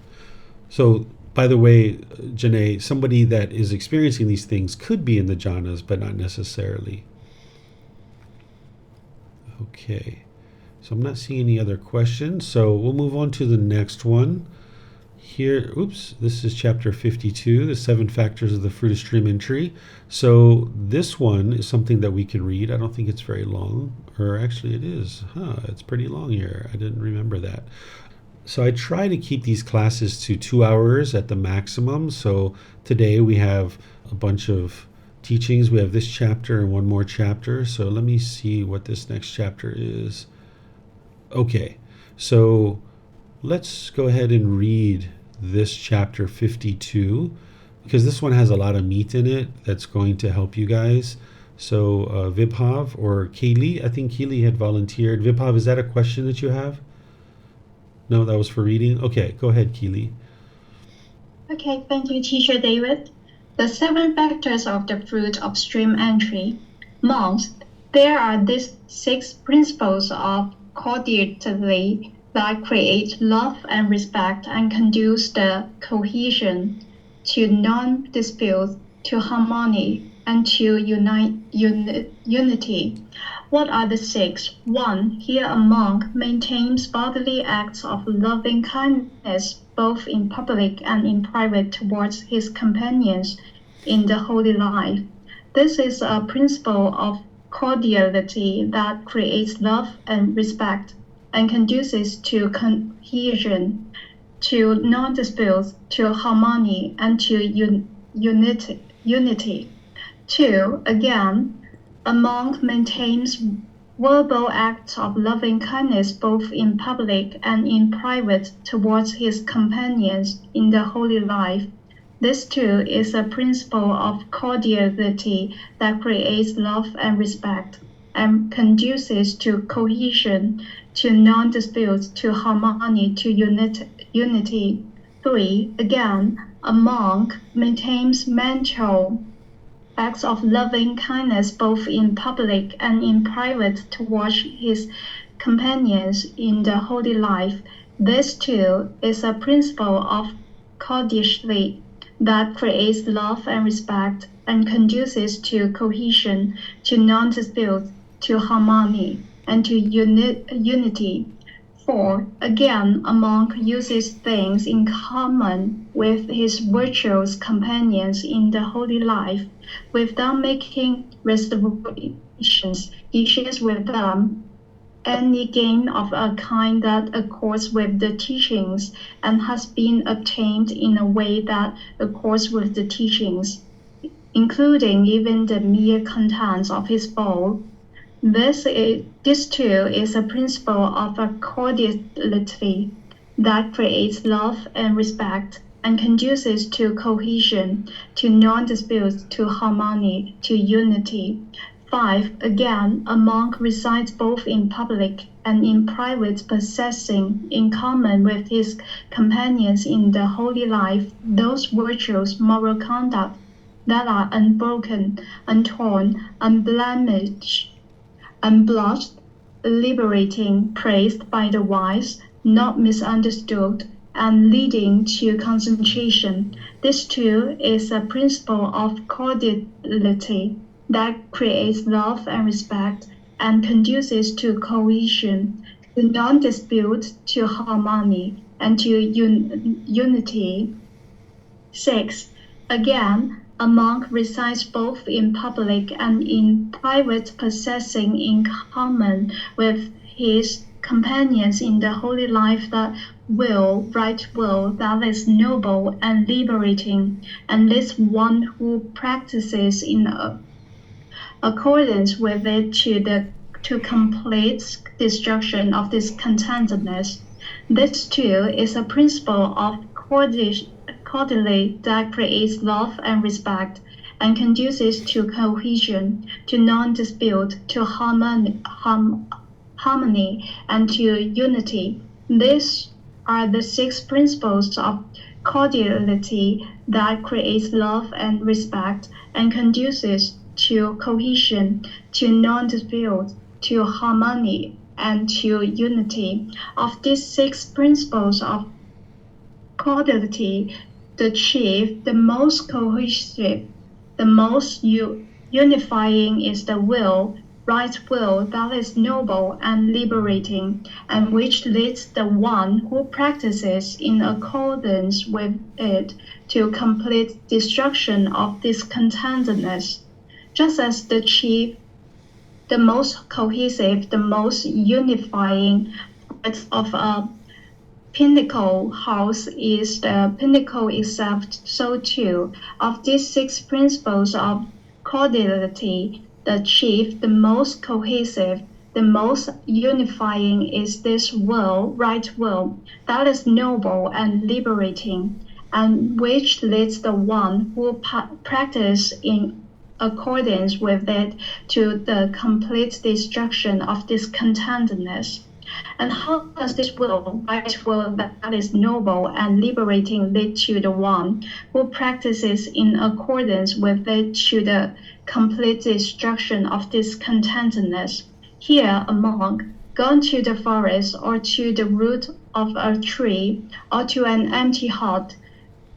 So, by the way, Janae, somebody that is experiencing these things could be in the jhanas, but not necessarily. Okay, so I'm not seeing any other questions, so we'll move on to the next one. Here, this is chapter 52, the 7 factors of the fruit of stream entry. So this one is something that we can read. I don't think it's very long, or actually it is. It's pretty long here. I didn't remember that. So I try to keep these classes to 2 hours at the maximum. So today we have a bunch of teachings. We have this chapter and one more chapter. So let me see what this next chapter is. Okay, so let's go ahead and read this chapter 52 because this one has a lot of meat in it that's going to help you guys. So Vibhav or Kaylee, I think Kaylee had volunteered. Vibhav, is that a question that you have? No, that was for reading? Okay, go ahead, Keely. Okay, thank you, Teacher David. The 7 factors of the fruit of stream entry. Monks, there are these 6 principles of cordiality that create love and respect and conduce the cohesion to non-dispute, to harmony, and to unity. What are the 6? 1. Here a monk maintains bodily acts of loving kindness both in public and in private towards his companions in the holy life. This is a principle of cordiality that creates love and respect and conduces to cohesion, to non-dispute, to harmony, and to unity. 2. Again, a monk maintains verbal acts of loving kindness both in public and in private towards his companions in the holy life. This too is a principle of cordiality that creates love and respect and conduces to cohesion, to non-dispute, to harmony, to unity. 3. Again, a monk maintains mental acts of loving kindness both in public and in private towards his companions in the holy life. This too is a principle of cordiality that creates love and respect and conduces to cohesion, to non-dispute, to harmony, and to unity. 4. Again, a monk uses things in common with his virtuous companions in the holy life. Without making reservations, he shares with them any gain of a kind that accords with the teachings and has been obtained in a way that accords with the teachings, including even the mere contents of his bowl. This too is a principle of a cordiality that creates love and respect and conduces to cohesion, to non-dispute, to harmony, to unity. 5. Again, a monk resides both in public and in private, possessing in common with his companions in the holy life those virtuous moral conduct that are unbroken, untorn, unblemished, unblotched, liberating, praised by the wise, not misunderstood, and leading to concentration. This too is a principle of cordiality that creates love and respect and conduces to cohesion, to non-dispute, to harmony, and to unity. 6. Again, a monk resides both in public and in private, possessing in common with his companions in the holy life that right will that is noble and liberating, and leads one who practices in accordance with it to the to complete destruction of discontentedness. This too is a principle of cordiality that creates love and respect and conduces to cohesion, to non-dispute, to harmony, and to unity. These are the 6 principles of cordiality that creates love and respect and conduces to cohesion, to non-dispute, to harmony, and to unity. Of these 6 principles of cordiality, the chief, the most cohesive, the most unifying is the will, right will that is noble and liberating, and which leads the one who practices in accordance with it to complete destruction of discontentedness. Just as the chief, the most cohesive, the most unifying part of a pinnacle house is the pinnacle itself, so too, of these 6 principles of cordiality, the chief, the most cohesive, the most unifying is this will, right will, that is noble and liberating, and which leads the one who practices in accordance with it to the complete destruction of discontentedness. And how does this will, right will that is noble and liberating lead to the one who practices in accordance with it to the complete destruction of discontentedness? Here a monk, gone to the forest or to the root of a tree or to an empty hut,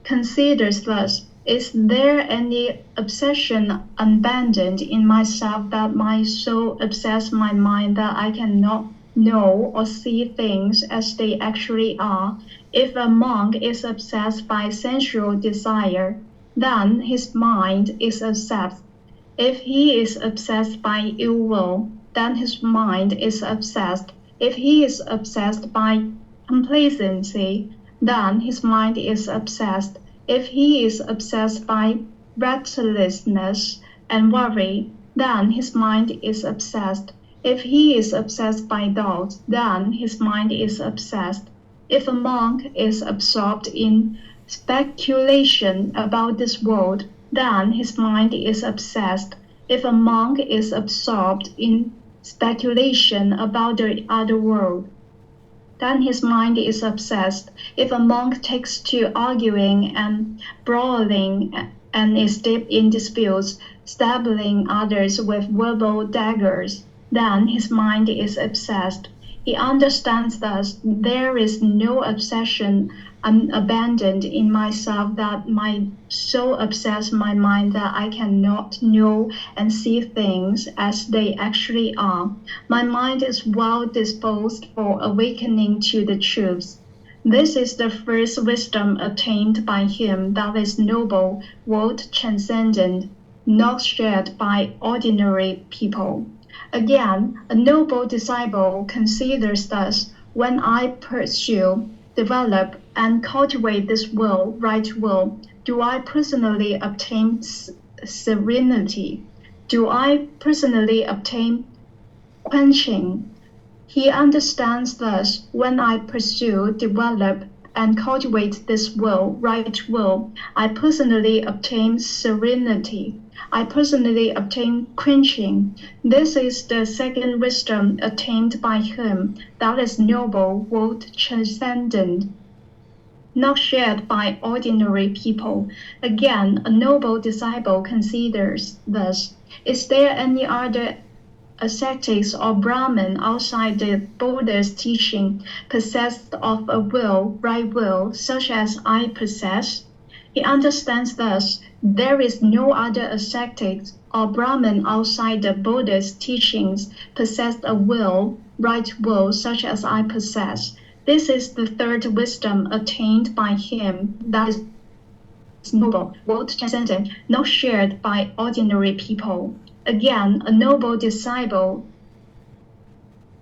considers thus, is there any obsession abandoned in myself that my soul obsess my mind that I cannot know or see things as they actually are? If a monk is obsessed by sensual desire, then his mind is obsessed. If he is obsessed by ill will, then his mind is obsessed. If he is obsessed by complacency, then his mind is obsessed. If he is obsessed by restlessness and worry, then his mind is obsessed. If he is obsessed by doubt, then his mind is obsessed. If a monk is absorbed in speculation about this world, then his mind is obsessed. If a monk is absorbed in speculation about the other world, then his mind is obsessed. If a monk takes to arguing and brawling and is deep in disputes, stabbing others with verbal daggers, then his mind is obsessed. He understands thus, there is no obsession abandoned in myself that my soul obsess my mind that I cannot know and see things as they actually are. My mind is well disposed for awakening to the truths. This is the first wisdom attained by him that is noble, world transcendent, not shared by ordinary people. Again, a noble disciple considers thus, when I pursue, develop, and cultivate this will, right will, do I personally obtain serenity? Do I personally obtain quenching? He understands thus, when I pursue, develop, and cultivate this will, right will, I personally obtain serenity. I personally obtain quenching. This is the second wisdom attained by him that is noble, world transcendent, not shared by ordinary people. Again, a noble disciple considers thus, is there any other ascetics or Brahmin outside the Buddha's teaching possessed of a will, right will, such as I possess? He understands thus, there is no other ascetic or Brahmin outside the Buddha's teachings possessed a will, right will, such as I possess. This is the third wisdom attained by him that is noble, world transcendent, not shared by ordinary people. Again, a noble disciple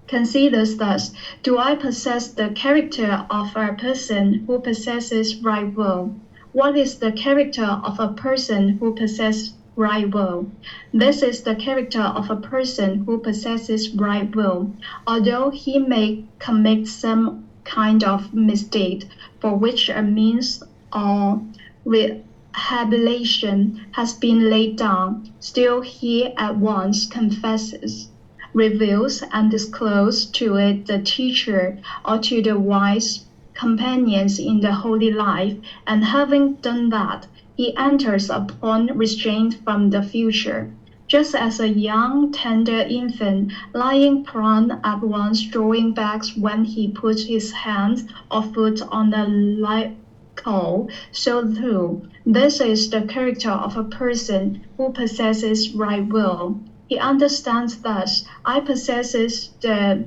considers thus, do I possess the character of a person who possesses right will? What is the character of a person who possesses right will. This is the character of a person who possesses right will, although he may commit some kind of mistake for which a means or rehabilitation has been laid down, still he at once confesses, reveals and discloses to it the teacher or to the wise companions in the holy life, and having done that, he enters upon restraint from the future. Just as a young, tender infant lying prone at once drawing back when he puts his hand or foot on the live coal, so too, this is the character of a person who possesses right will. He understands thus, I possesses the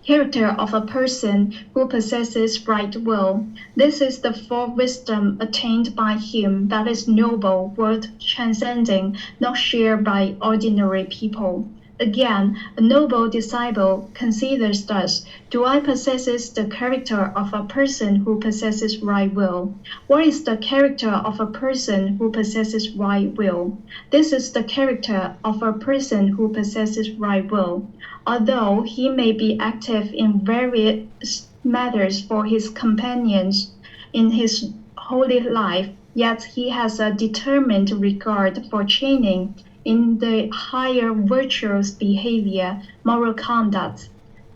character of a person who possesses right will. This is the full wisdom attained by him that is noble, worth transcending, not shared by ordinary people. Again, a noble disciple considers thus, do I possess the character of a person who possesses right will? What is the character of a person who possesses right will? This is the character of a person who possesses right will. Although he may be active in various matters for his companions in his holy life, yet he has a determined regard for training in the higher virtuous behavior, moral conduct,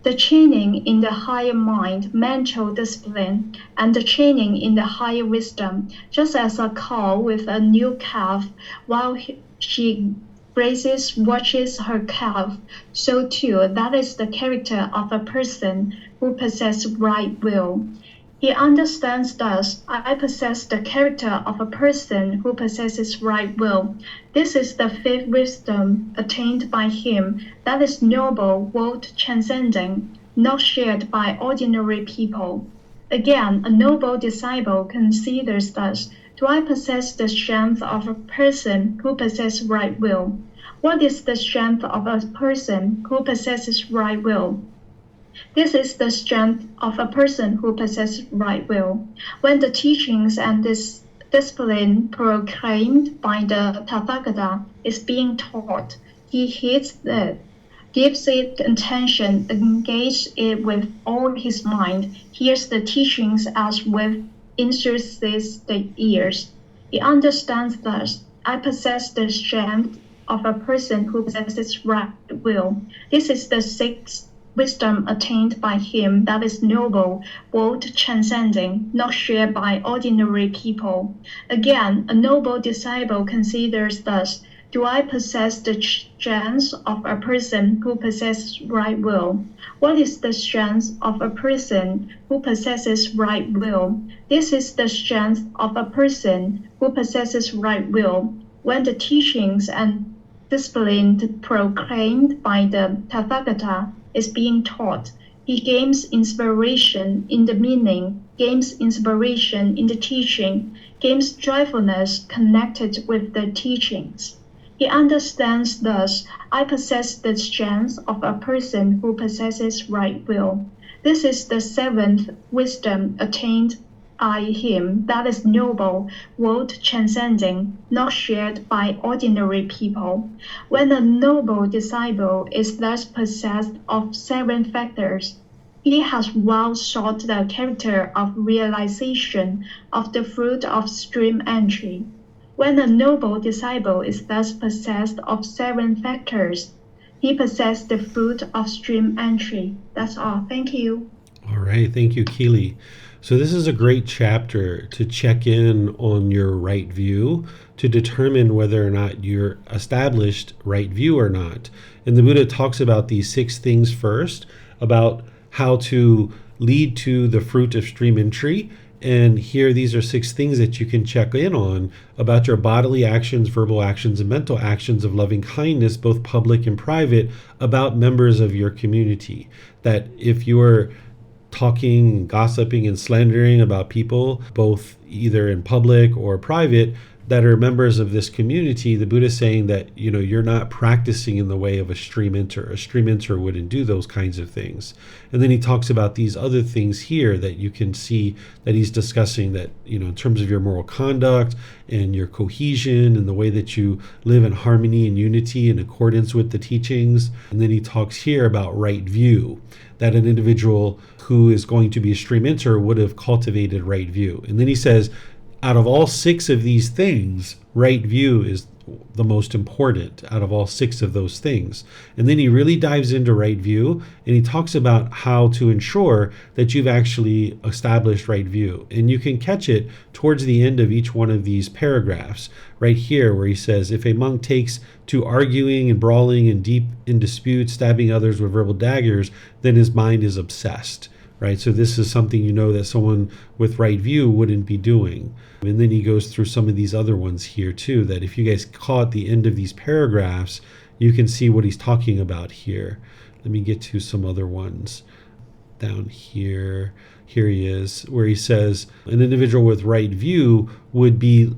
the training in the higher mind, mental discipline, and the training in the higher wisdom, just as a cow with a new calf, while she grazes, watches her calf, so too that is the character of a person who possesses right will. He understands thus, I possess the character of a person who possesses right will. This is the fifth wisdom attained by him that is noble, world transcending, not shared by ordinary people. Again, a noble disciple considers thus, do I possess the strength of a person who possesses right will? What is the strength of a person who possesses right will? This is the strength of a person who possesses right will. When the teachings and this discipline proclaimed by the Tathagata is being taught, he heeds it, gives it attention, engages it with all his mind, hears the teachings as with enthuses the ears. He understands thus, I possess the strength of a person who possesses right will. This is the sixth wisdom attained by him that is noble, world transcending, not shared by ordinary people. Again, a noble disciple considers thus, do I possess the strength of a person who possesses right will? What is the strength of a person who possesses right will? This is the strength of a person who possesses right will. When the teachings and discipline proclaimed by the Tathagata is being taught, he gains inspiration in the meaning, gains inspiration in the teaching, gains joyfulness connected with the teachings. He understands thus, I possess the strength of a person who possesses right will. This is the seventh wisdom attained by him that is noble, world transcending, not shared by ordinary people. When a noble disciple is thus possessed of seven factors, he has well sought the character of realization of the fruit of stream entry. When a noble disciple is thus possessed of seven factors, he possesses the fruit of stream entry. That's all. Thank you. All right. Thank you, Keely. So this is a great chapter to check in on your right view, to determine whether or not you're established right view or not. And the Buddha talks about these six things first, about how to lead to the fruit of stream entry. And here, these are six things that you can check in on about your bodily actions, verbal actions, and mental actions of loving kindness, both public and private, about members of your community. That if you're talking, gossiping, and slandering about people, both either in public or private, that are members of this community, the Buddha is saying that, you're not practicing in the way of a stream enter. A stream enter wouldn't do those kinds of things. And then he talks about these other things here that you can see that he's discussing, that, in terms of your moral conduct and your cohesion and the way that you live in harmony and unity in accordance with the teachings. And then he talks here about right view, that an individual who is going to be a stream enter would have cultivated right view. And then he says, out of all 6 of these things, right view is the most important out of all 6 of those things. And then he really dives into right view, and he talks about how to ensure that you've actually established right view. And you can catch it towards the end of each one of these paragraphs, right here, where he says, if a monk takes to arguing and brawling and deep in dispute, stabbing others with verbal daggers, then his mind is obsessed. Right? So this is something that someone with right view wouldn't be doing. And then he goes through some of these other ones here too, that if you guys caught the end of these paragraphs, you can see what he's talking about here. Let me get to some other ones down here. Here he is, where he says an individual with right view would be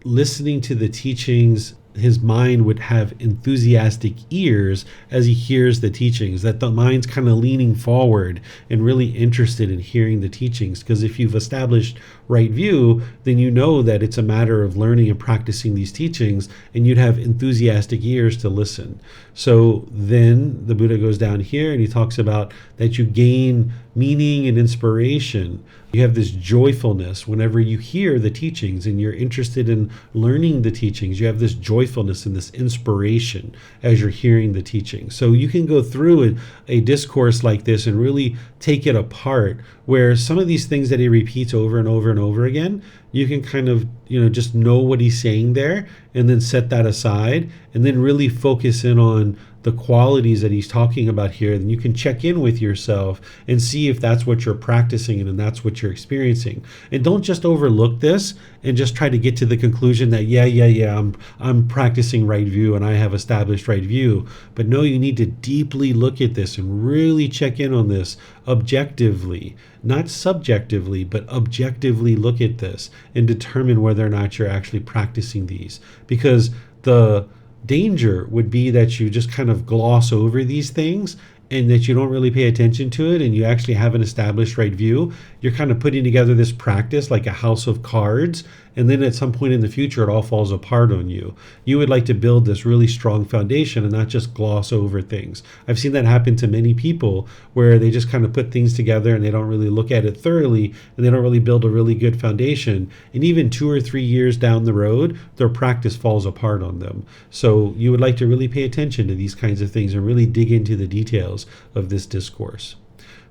listening to the teachings. His mind would have enthusiastic ears as he hears the teachings, that the mind's kind of leaning forward and really interested in hearing the teachings. Because if you've established right view, then you know that it's a matter of learning and practicing these teachings, and you'd have enthusiastic ears to listen. So then the Buddha goes down here and he talks about that you gain meaning and inspiration. You have this joyfulness whenever you hear the teachings and you're interested in learning the teachings. You have this joyfulness and this inspiration as you're hearing the teachings. So you can go through a discourse like this and really take it apart, where some of these things that he repeats over and over and over again, you can kind of, just know what he's saying there, and then set that aside, and then really focus in on the qualities that he's talking about here. Then you can check in with yourself and see if that's what you're practicing and that's what you're experiencing. And don't just overlook this and just try to get to the conclusion that I'm practicing right view and I have established right view. But no, you need to deeply look at this and really check in on this objectively, not subjectively, but objectively look at this and determine whether or not you're actually practicing these. Because the danger would be that you just kind of gloss over these things and that you don't really pay attention to it, and you actually haven't established right view. You're kind of putting together this practice like a house of cards, and then at some point in the future it all falls apart on you. You would like to build this really strong foundation and not just gloss over things. I've seen that happen to many people, where they just kind of put things together and they don't really look at it thoroughly, and they don't really build a really good foundation, and even 2 or 3 years down the road their practice falls apart on them. So you would like to really pay attention to these kinds of things and really dig into the details of this discourse.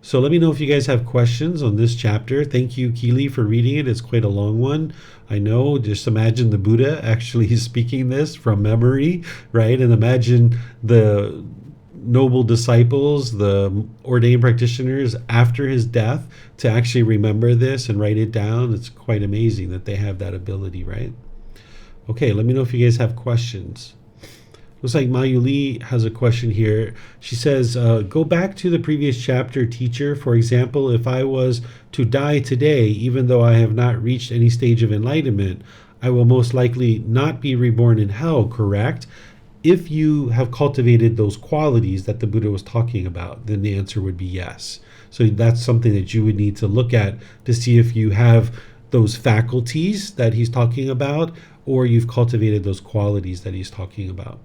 So let me know if you guys have questions on this chapter. Thank you, Keely, for reading it. It's quite a long one. I know, just imagine the Buddha actually speaking this from memory, right? And imagine the noble disciples, the ordained practitioners after his death to actually remember this and write it down. It's quite amazing that they have that ability, right? Okay, let me know if you guys have questions. Looks like Mayuli has a question here. She says, go back to the previous chapter, teacher. For example, if I was to die today, even though I have not reached any stage of enlightenment, I will most likely not be reborn in hell, correct? If you have cultivated those qualities that the Buddha was talking about, then the answer would be yes. So that's something that you would need to look at to see if you have those faculties that he's talking about, or you've cultivated those qualities that he's talking about.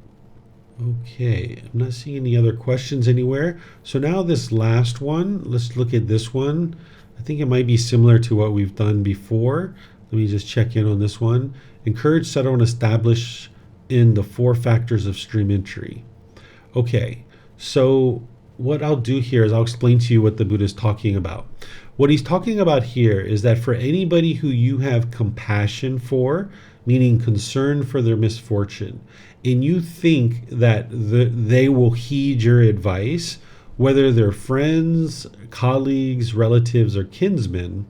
Okay, I'm not seeing any other questions anywhere. So now this last one, let's look at this one. I think it might be similar to what we've done before. Let me just check in on this one. Encourage, settle, and establish in the 4 factors of stream entry. Okay, so what I'll do here is I'll explain to you what the Buddha is talking about. What he's talking about here is that for anybody who you have compassion for, meaning concern for their misfortune, and you think that they will heed your advice, whether they're friends, colleagues, relatives, or kinsmen,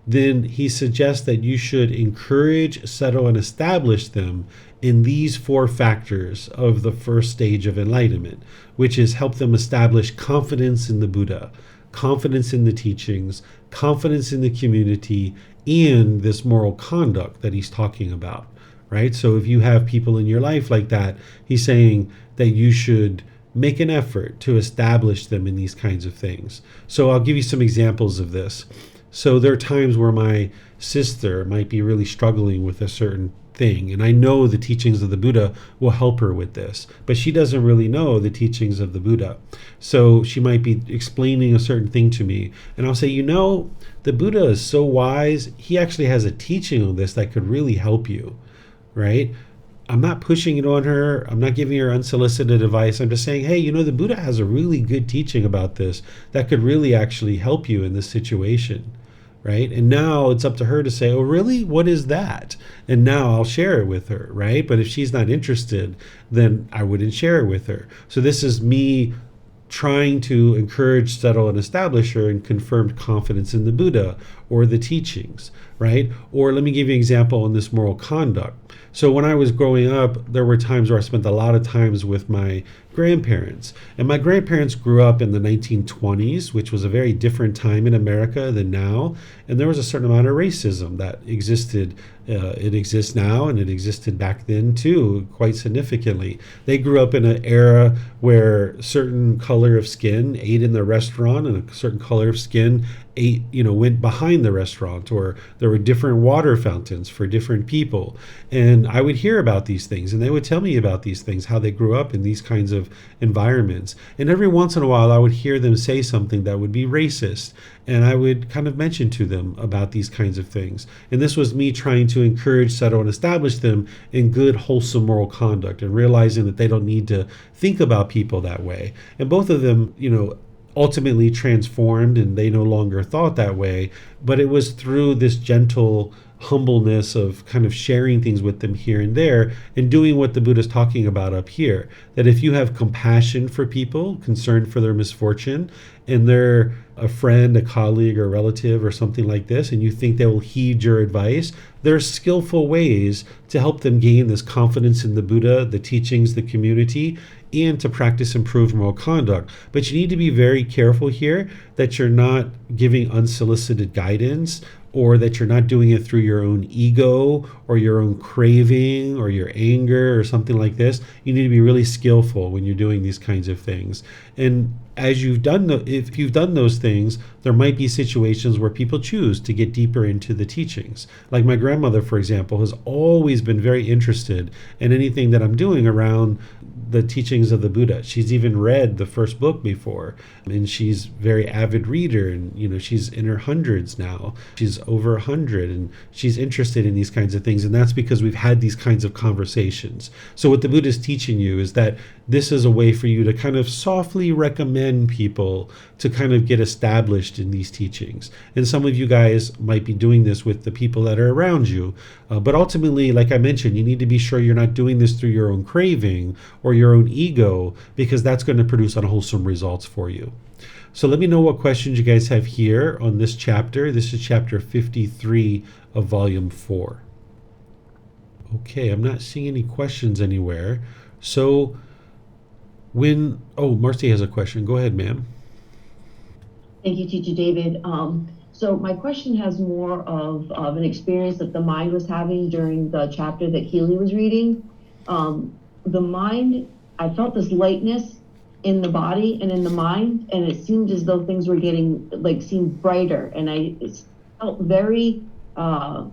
then he suggests that you should encourage, settle, and establish them in these 4 factors of the first stage of enlightenment, which is help them establish confidence in the Buddha, confidence in the teachings, confidence in the community, and this moral conduct that he's talking about. right? So if you have people in your life like that, he's saying that you should make an effort to establish them in these kinds of things. So I'll give you some examples of this. So there are times where my sister might be really struggling with a certain thing, and I know the teachings of the Buddha will help her with this, but she doesn't really know the teachings of the Buddha. So she might be explaining a certain thing to me, and I'll say, the Buddha is so wise, he actually has a teaching on this that could really help you, right? I'm not pushing it on her. I'm not giving her unsolicited advice. I'm just saying, hey, the Buddha has a really good teaching about this that could really actually help you in this situation, right? And now it's up to her to say, oh, really? What is that? And now I'll share it with her, right? But if she's not interested, then I wouldn't share it with her. So this is me trying to encourage, settle, and establish her in confirmed confidence in the Buddha or the teachings, right? Or let me give you an example on this moral conduct. So when I was growing up, there were times where I spent a lot of times with my grandparents. And my grandparents grew up in the 1920s, which was a very different time in America than now. And there was a certain amount of racism that existed. It exists now, and it existed back then too, quite significantly. They grew up in an era where certain color of skin ate in the restaurant, and a certain color of skin went behind the restaurant, or there were different water fountains for different people. And I would hear about these things, and they would tell me about these things, how they grew up in these kinds of environments. And every once in a while I would hear them say something that would be racist, and I would kind of mention to them about these kinds of things. And this was me trying to encourage, settle, and establish them in good, wholesome moral conduct, and realizing that they don't need to think about people that way. And both of them, ultimately transformed, and they no longer thought that way. But it was through this gentle humbleness of kind of sharing things with them here and there, and doing what the Buddha's talking about up here, that if you have compassion for people, concern for their misfortune, and they're a friend, a colleague, or relative, or something like this, and you think they will heed your advice, there are skillful ways to help them gain this confidence in the Buddha, the teachings, the community, and to practice improved moral conduct. But you need to be very careful here that you're not giving unsolicited guidance, or that you're not doing it through your own ego or your own craving or your anger or something like this. You need to be really skillful when you're doing these kinds of things. And as if you've done those things, there might be situations where people choose to get deeper into the teachings. Like my grandmother, for example, has always been very interested in anything that I'm doing around the teachings of the Buddha. She's even read the first book before, and she's a very avid reader, and she's in her hundreds now. She's over 100, and she's interested in these kinds of things, and that's because we've had these kinds of conversations. So what the Buddha is teaching you is that this is a way for you to kind of softly recommend people to kind of get established in these teachings. And some of you guys might be doing this with the people that are around you. But ultimately, like I mentioned, you need to be sure you're not doing this through your own craving or your own ego, because that's going to produce unwholesome results for you. So let me know what questions you guys have here on this chapter. This is chapter 53 of volume 4. Okay, I'm not seeing any questions anywhere. So Marcy has a question. Go ahead, ma'am. Thank you, Teacher David. So my question has more of an experience that the mind was having during the chapter that Keely was reading. The mind, I felt this lightness in the body and in the mind, and it seemed as though things were seemed brighter. And I felt very, how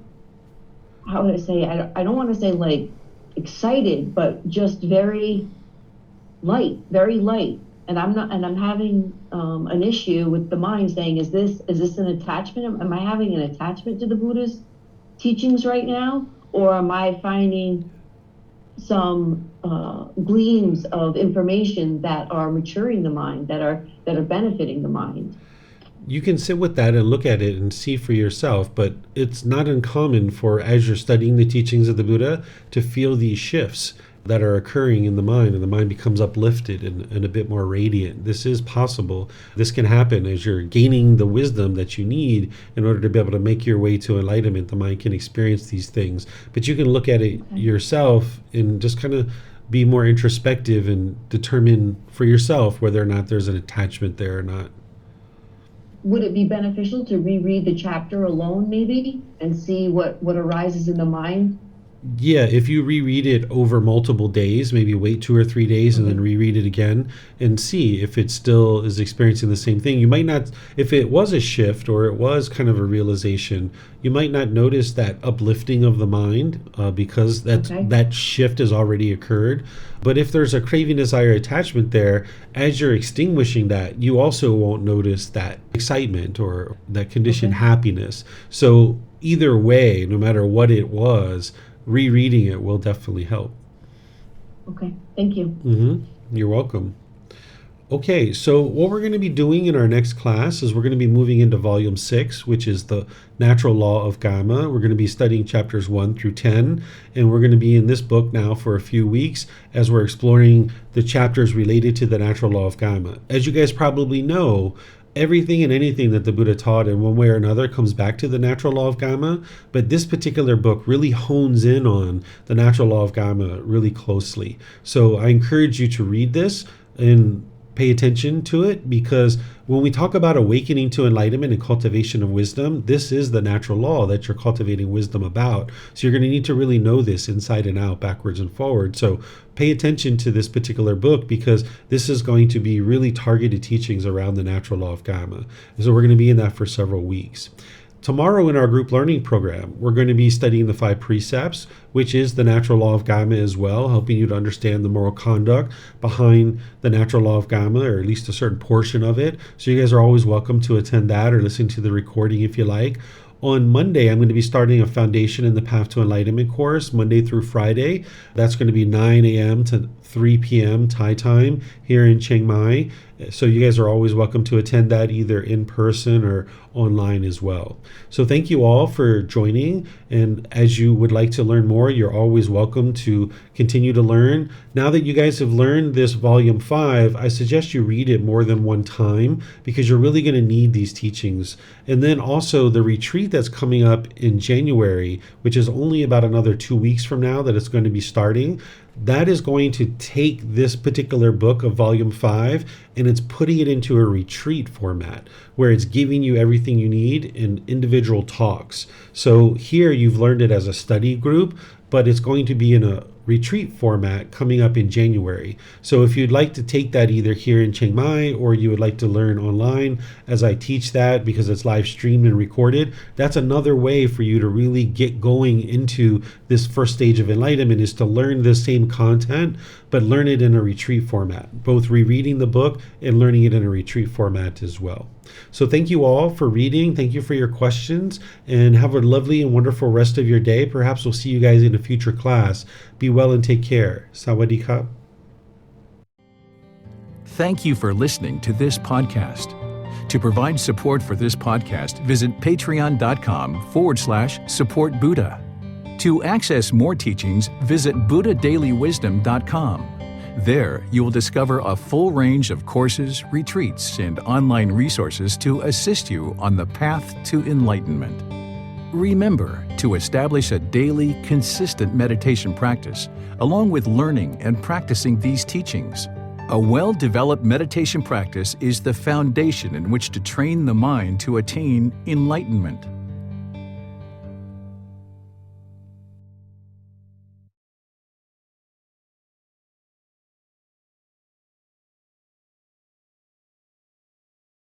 would I say, I don't want to say like excited, but just very light. And I'm having an issue with the mind saying, is this an attachment? Am I having an attachment to the Buddha's teachings right now? Or am I finding some gleams of information that are maturing the mind, that are benefiting the mind? You can sit with that and look at it and see for yourself, but it's not uncommon for, as you're studying the teachings of the Buddha, to feel these shifts that are occurring in the mind, and the mind becomes uplifted and a bit more radiant. This is possible. This can happen as you're gaining the wisdom that you need in order to be able to make your way to enlightenment. The mind can experience these things, but you can look at it yourself and just kind of be more introspective and determine for yourself whether or not there's an attachment there or not. Would it be beneficial to reread the chapter alone maybe and see what arises in the mind Yeah, if you reread it over multiple days, maybe wait 2 or 3 days and then reread it again and see if it still is experiencing the same thing. You might not, if it was a shift or it was kind of a realization, you might not notice that uplifting of the mind because that shift has already occurred. But if there's a craving, desire, attachment there, as you're extinguishing that, you also won't notice that excitement or that conditioned happiness. So either way, no matter what it was, rereading it will definitely help. Okay, thank you. You're welcome. Okay, so what we're going to be doing in our next class is we're going to be moving into Volume 6, which is the Natural Law of Dhamma. We're going to be studying chapters 1 through 10, and we're going to be in this book now for a few weeks as we're exploring the chapters related to the Natural Law of Dhamma. As you guys probably know, everything and anything that the Buddha taught in one way or another comes back to the natural law of Dhamma, but this particular book really hones in on the natural law of Dhamma really closely. So I encourage you to read this and pay attention to it, because when we talk about awakening to enlightenment and cultivation of wisdom, this is the natural law that you're cultivating wisdom about. So you're going to need to really know this inside and out, backwards and forward. So pay attention to this particular book, because this is going to be really targeted teachings around the natural law of Dhamma. And so we're going to be in that for several weeks. Tomorrow in our group learning program, we're going to be studying the 5 precepts, which is the natural law of Dhamma as well, helping you to understand the moral conduct behind the natural law of Dhamma, or at least a certain portion of it. So you guys are always welcome to attend that or listen to the recording if you like. On Monday, I'm going to be starting a Foundation in the Path to Enlightenment course, Monday through Friday. That's going to be 9 a.m. to 3 p.m. Thai time here in Chiang Mai. So you guys are always welcome to attend that either in person or online as well. So thank you all for joining. And as you would like to learn more, you're always welcome to continue to learn. Now that you guys have learned this Volume 5, I suggest you read it more than one time, because you're really going to need these teachings. And then also the retreat that's coming up in January, which is only about another 2 weeks from now that it's going to be starting. That is going to take this particular book of Volume 5 and it's putting it into a retreat format where it's giving you everything you need in individual talks. So here you've learned it as a study group, but it's going to be in a retreat format coming up in January. So if you'd like to take that either here in Chiang Mai or you would like to learn online as I teach that, because it's live streamed and recorded, that's another way for you to really get going into this first stage of enlightenment, is to learn the same content but learn it in a retreat format, both rereading the book and learning it in a retreat format as well. So thank you all for reading. Thank you for your questions, and have a lovely and wonderful rest of your day. Perhaps we'll see you guys in a future class. Be well and take care. Sawadee ka. Thank you for listening to this podcast. To provide support for this podcast, visit patreon.com/support Buddha. To access more teachings, visit buddhadailywisdom.com. There, you will discover a full range of courses, retreats, and online resources to assist you on the path to enlightenment. Remember to establish a daily, consistent meditation practice, along with learning and practicing these teachings. A well-developed meditation practice is the foundation in which to train the mind to attain enlightenment.